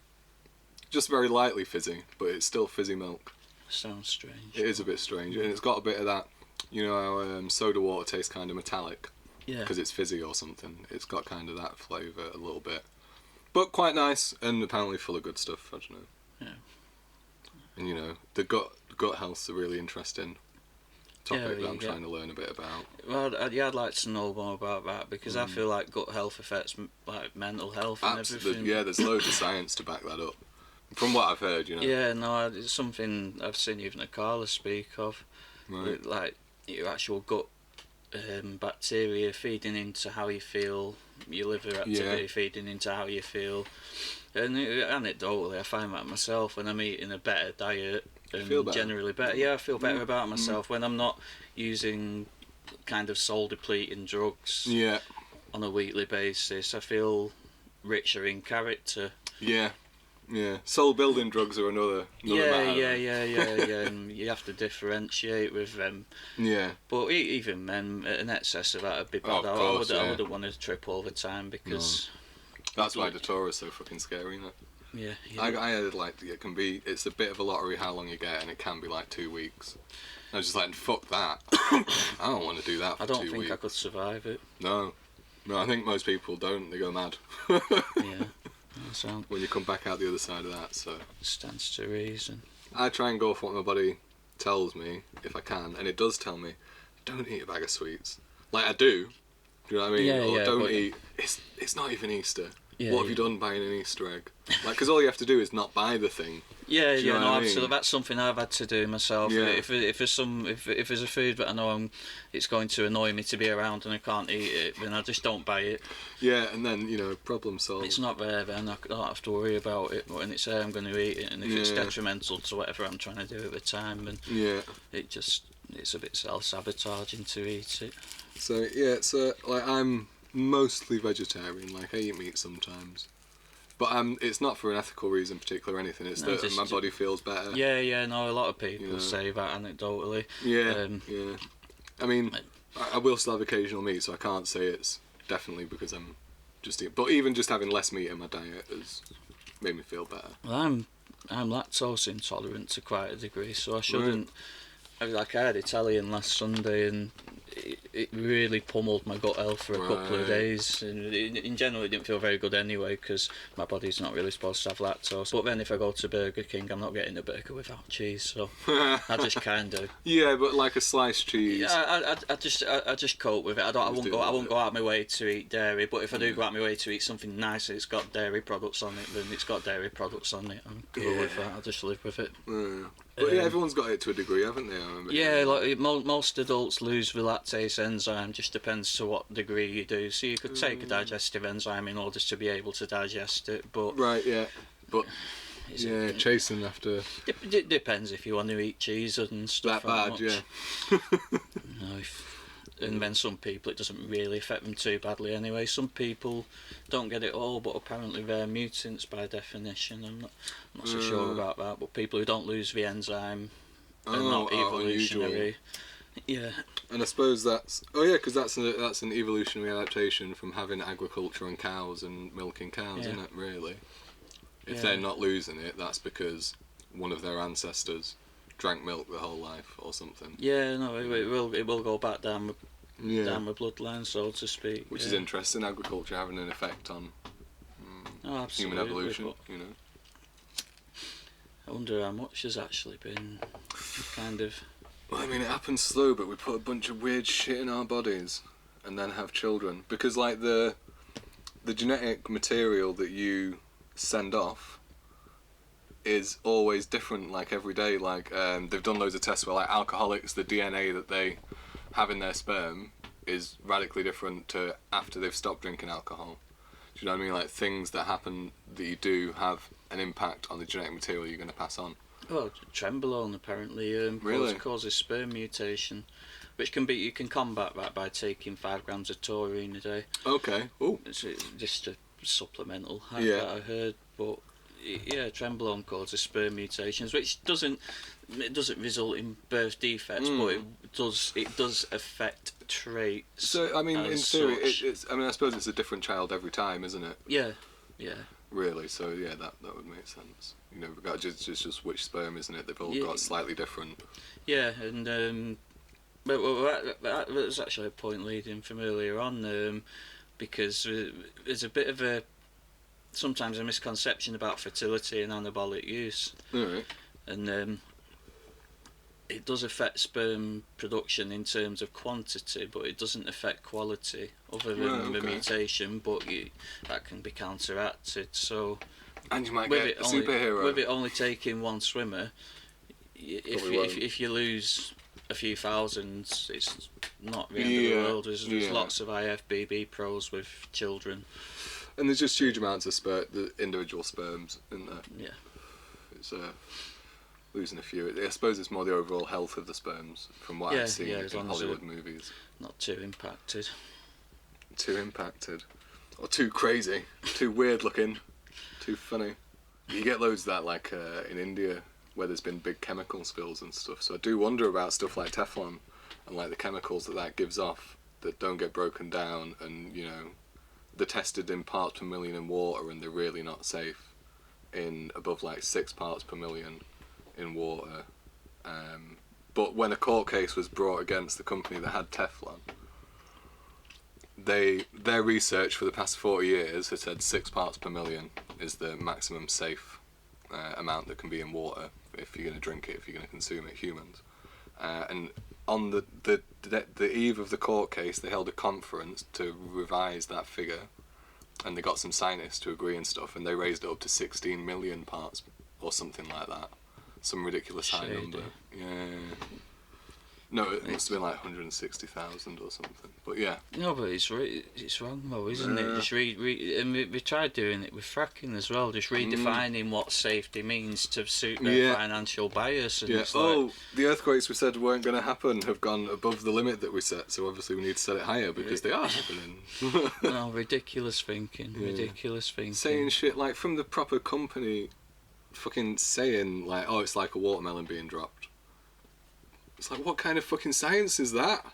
Just very lightly fizzy, but it's still fizzy milk. Sounds strange. It is a bit strange, and it's got a bit of that. You know how soda water tastes kind of metallic? Yeah. Because it's fizzy or something. It's got kind of that flavour a little bit. But quite nice, and apparently full of good stuff, I don't know. Yeah. And you know, the gut health's a really interesting topic that I'm trying to learn a bit about. Well, I'd like to know more about that, because I feel like gut health affects like mental health and everything. Yeah, there's loads of science to back that up. From what I've heard, you know. Yeah, no, it's something I've seen even a Carla speak of. Right. Like your actual gut bacteria feeding into how you feel, your liver activity feeding into how you feel. And anecdotally, I find that myself when I'm eating a better diet and generally better. Yeah, I feel better about myself when I'm not using kind of soul depleting drugs on a weekly basis. I feel richer in character. Yeah. Soul building drugs are another matter. Yeah. And you have to differentiate with them. Yeah. But even then, an excess of that would be bad. I wouldn't want to trip all the time because. No. That's why the Torah is so fucking scary, isn't it? Yeah. I heard like it's a bit of a lottery how long you get, and it can be like 2 weeks. I was just like, fuck that. I don't want to do that for 2 weeks. I don't think I could survive it. No, I think most people don't. They go mad. Yeah. When you come back out the other side of that, so stands to reason. I try and go for what my body tells me if I can, and it does tell me, don't eat a bag of sweets. Like I do. Do you know what I mean? Or don't eat. It's not even Easter. What have you done buying an Easter egg? Like, because all you have to do is not buy the thing. Absolutely. That's something I've had to do myself. Yeah. If there's a food that I know it's going to annoy me to be around and I can't eat it, then I just don't buy it. Yeah, and then problem solved. It's not there, then I don't have to worry about it. But when it's there, I'm going to eat it, and if it's detrimental to whatever I'm trying to do at the time, then it's a bit self-sabotaging to eat it. So like I'm mostly vegetarian. Like I eat meat sometimes, but it's not for an ethical reason particular or anything. It's that my body feels better. A lot of people say that anecdotally. I mean, I will still have occasional meat, so I can't say it's definitely because I'm just eating. But even just having less meat in my diet has made me feel better. Well, I'm lactose intolerant to quite a degree, so I shouldn't. Like I had Italian last Sunday, and it really pummeled my gut health for a couple of days. And in general, it didn't feel very good anyway because my body's not really supposed to have lactose. But then if I go to Burger King, I'm not getting a burger without cheese, so I just kind of. Yeah, but like a sliced cheese. Yeah, I just cope with it. I won't go out of my way to eat dairy. But if I do go out of my way to eat something nice and it's got dairy products on it, then it's got dairy products on it. I'm cool with that. I'll just live with it. But everyone's got it to a degree, haven't they? Like most adults lose the lactase enzyme. Just depends to what degree you do. So you could take a digestive enzyme in order to be able to digest it, but but chasing after. It depends if you want to eat cheese and stuff. That bad, and then some people it doesn't really affect them too badly anyway. Some people don't get it all, but apparently they're mutants by definition. I'm not so sure about that, but people who don't lose the enzyme are not evolutionary. Yeah. And I suppose that's because that's an evolutionary adaptation from having agriculture and cows and milking cows, isn't it? Really, if they're not losing it, that's because one of their ancestors drank milk their whole life or something. Yeah, no, it will go back down the bloodline, so to speak. Which is interesting. Agriculture having an effect on human evolution. You know. I wonder how much has actually been kind of. Well, I mean, it happens slow, but we put a bunch of weird shit in our bodies and then have children. Because, like, the genetic material that you send off is always different, like, every day. Like, they've done loads of tests where, like, alcoholics, the DNA that they have in their sperm is radically different to after they've stopped drinking alcohol. Do you know what I mean? Like, things that happen that you do have an impact on the genetic material you're going to pass on. Well, trenbolone apparently causes sperm mutation, which you can combat that by taking 5 grams of taurine a day. Okay. Oh. It's just a supplemental that I heard, but trenbolone causes sperm mutations, which doesn't result in birth defects, but it does affect traits. So I mean, in theory, it's. I mean, I suppose it's a different child every time, isn't it? Yeah. Really, so yeah, that would make sense. You know, just which sperm, isn't it? They've all got slightly different. Yeah, and that was actually a point leading from earlier on, because there's a bit of sometimes a misconception about fertility and anabolic use. Right. And it does affect sperm production in terms of quantity, but it doesn't affect quality other than the mutation, but that can be counteracted. So, and you might get a superhero. With it only taking one swimmer, if you lose a few thousand, it's not the end of the world. There's lots of IFBB pros with children. And there's just huge amounts of the individual sperms in there. Yeah. It's losing a few. I suppose it's more the overall health of the sperms from what I've seen in Hollywood movies. Not too impacted. Too impacted. Or too crazy. Too weird looking. Too funny. You get loads of that, like in India, where there's been big chemical spills and stuff. So I do wonder about stuff like Teflon and like the chemicals that gives off that don't get broken down, and you know, they're tested in parts per million in water, and they're really not safe in above like 6 parts per million in water. But when a court case was brought against the company that had Teflon, their research for the past 40 years has said 6 parts per million is the maximum safe amount that can be in water if you're going to drink it, if you're going to consume it, humans. And on the eve of the court case, they held a conference to revise that figure, and they got some scientists to agree and stuff, and they raised it up to 16 million parts or something like that. Some ridiculous high number. Yeah. No, it must have been like 160,000 or something. But yeah. No, but it's wrong though, isn't it? Just and we tried doing it with fracking as well, just redefining what safety means to suit their financial bias. And it's the earthquakes we said weren't going to happen have gone above the limit that we set, so obviously we need to set it higher because they are happening. No, ridiculous thinking. Saying shit like from the proper company, fucking saying like, oh, it's like a watermelon being dropped. It's like, what kind of fucking science is that?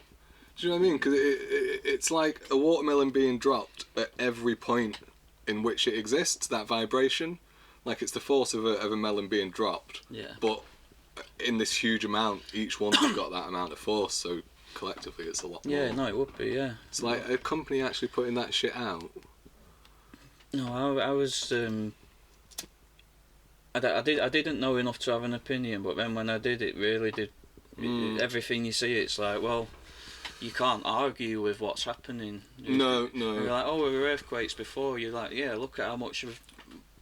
Do you know what I mean? Because it's like a watermelon being dropped at every point in which it exists, that vibration. Like, it's the force of a melon being dropped. Yeah. But in this huge amount, each one's got that amount of force, so collectively it's a lot more. Yeah, no, it would be, yeah. It's like a company actually putting that shit out. No, I was... I didn't know enough to have an opinion, but then when I did, it really did... Everything you see, it's like, well, you can't argue with what's happening. No. You're like, oh, there were earthquakes before. You're like, yeah, look at how much you've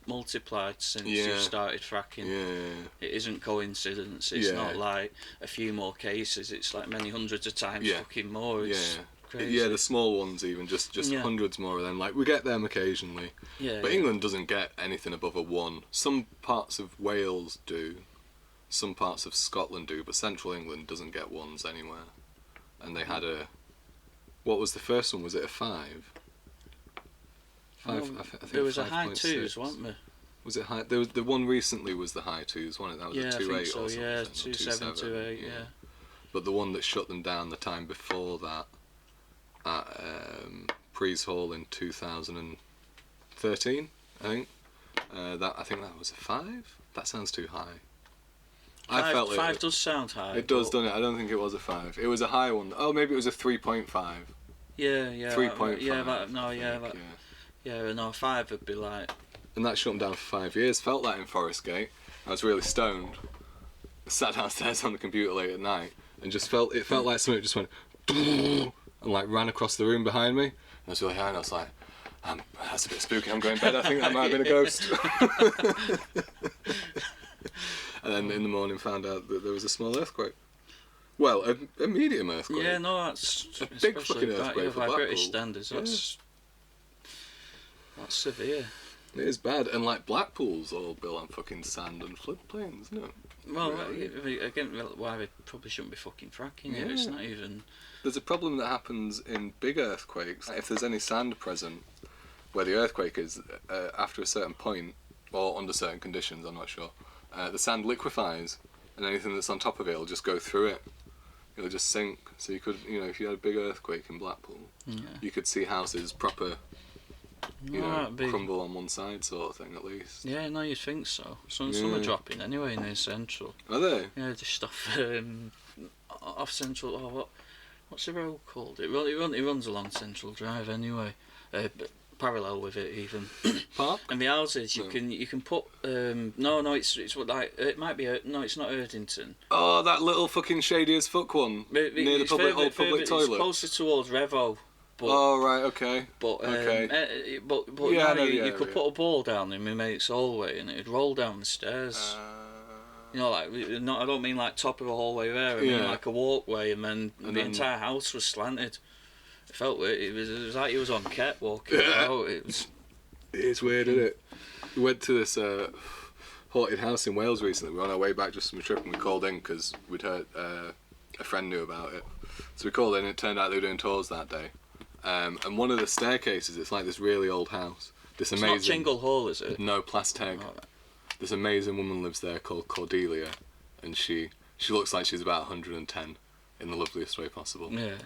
multiplied since you started fracking. Yeah. It isn't coincidence. It's not like a few more cases. It's like many hundreds of times fucking more. It's crazy. Yeah, the small ones even, just hundreds more of them. Like, we get them occasionally. Yeah. But England doesn't get anything above a 1. Some parts of Wales do. Some parts of Scotland do, but central England doesn't get 1s anywhere. And they had what was the first one? Was it a 5? I think there was a high 2s, wasn't there? Was it high? There was the one recently was the high 2s, wasn't it? That was a 2.8 or something. Yeah, 2.7, 2.8, yeah. but the one that shut them down the time before that at Prees Hall in 2013, I think. I think that was a 5. That sounds too high. I felt 5 does sound high. It does, doesn't it? I don't think it was a 5. It was a high one. Oh, maybe it was a 3.5. Yeah. 3.5. No, 5 would be like. And that shut them down for 5 years. Felt that in Forest Gate. I was really stoned. Sat downstairs on the computer late at night and just felt like something just went and like ran across the room behind me. And I was really high and I was like, that's a bit spooky, I'm going to bed, I think that might have been a ghost. And then in the morning found out that there was a small earthquake. Well, a medium earthquake. Yeah, no, that's a big fucking earthquake for by Blackpool. British standards. That's severe. It is bad, and like Blackpool's all built on fucking sand and floodplains, isn't it? Well, really? Again, why we probably shouldn't be fucking fracking it. It's not even. There's a problem that happens in big earthquakes. If there's any sand present where the earthquake is, after a certain point, or under certain conditions, I'm not sure, the sand liquefies, and anything that's on top of it will just go through it. It'll just sink. So you could, if you had a big earthquake in Blackpool, you could see houses proper. Crumble on one side sort of thing at least. Yeah, no, you'd think so. Some are dropping anyway in the central. Are they? Yeah, just off central. Oh, what's the road called? It runs along Central Drive anyway, parallel with it even. Park. And the houses you can put. It's what like it might be. No, it's not Erdington. Oh, that little fucking shady as fuck one near the public toilet. It's closer towards Revo. But, right, okay. But you could put a ball down in my mate's hallway and it'd roll down the stairs. I don't mean like top of a hallway there. I mean like a walkway, and then the entire house was slanted. It felt weird. It was like he was on Ket walking out. It's weird, isn't it? We went to this haunted house in Wales recently. We were on our way back just from a trip, and we called in because we'd heard a friend knew about it. So we called in, and it turned out they were doing tours that day. And one of the staircases, it's like this really old house. It's not Jingle Hall, is it? No, Plasteg. Oh, right. This amazing woman lives there called Cordelia, and she looks like she's about 110 in the loveliest way possible. Yeah.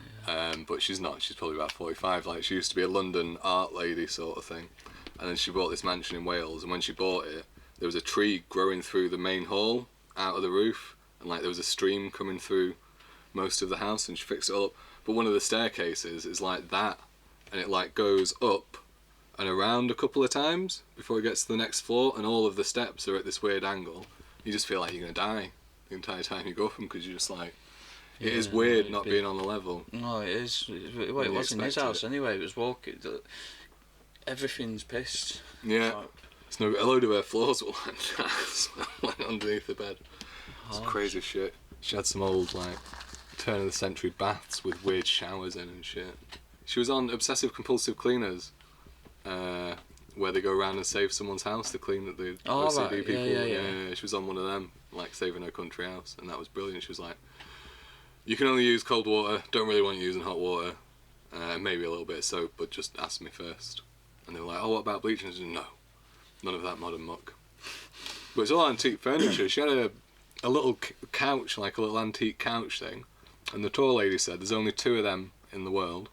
But she's not. She's probably about 45. Like, she used to be a London art lady sort of thing, and then she bought this mansion in Wales. And when she bought it, there was a tree growing through the main hall out of the roof, and like there was a stream coming through most of the house, and she fixed it up. But one of the staircases is like that, and it like goes up and around a couple of times before it gets to the next floor, and all of the steps are at this weird angle. You just feel like you're going to die the entire time you go up them, because you're just like, it is weird not being on the level. No, it is. Well, it was in his house anyway. It was walking. Everything's pissed. Yeah. A load of her floors were like that as well, like underneath the bed. It's crazy shit. She had some old like turn of the century baths with weird showers in and shit. She was on Obsessive Compulsive Cleaners, where they go around and save someone's house to clean the OCD people. Yeah. She was on one of them, like saving her country house, and that was brilliant. She was like, you can only use cold water, don't really want you using hot water, maybe a little bit of soap, but just ask me first. And they were like, oh, what about bleach? And I said, no, none of that modern muck. But it's all antique furniture. She had a little couch, like a little antique couch thing, and the tour lady said there's only 2 of them in the world.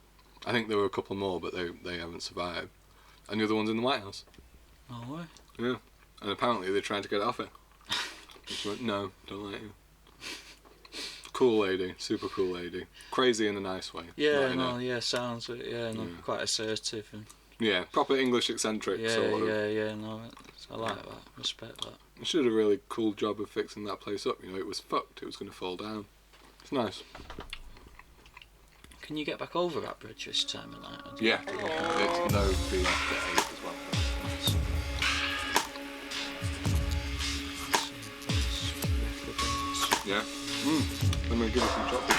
I think there were a couple more, but they haven't survived. And the other one's in the White House. Oh, what? Yeah. And apparently they're trying to get it off her. And she went, no, don't let you. Cool lady, super cool lady. Crazy in a nice way. Yeah, sounds it. Yeah, quite assertive. And yeah, proper English eccentric sort of. Yeah, no, I like that, respect that. She did a really cool job of fixing that place up, it was fucked, it was going to fall down. It's nice. Can you get back over that bridge this time of night? Yeah, it's no being after 8 as well. Yeah? I'm going to give it some chocolate.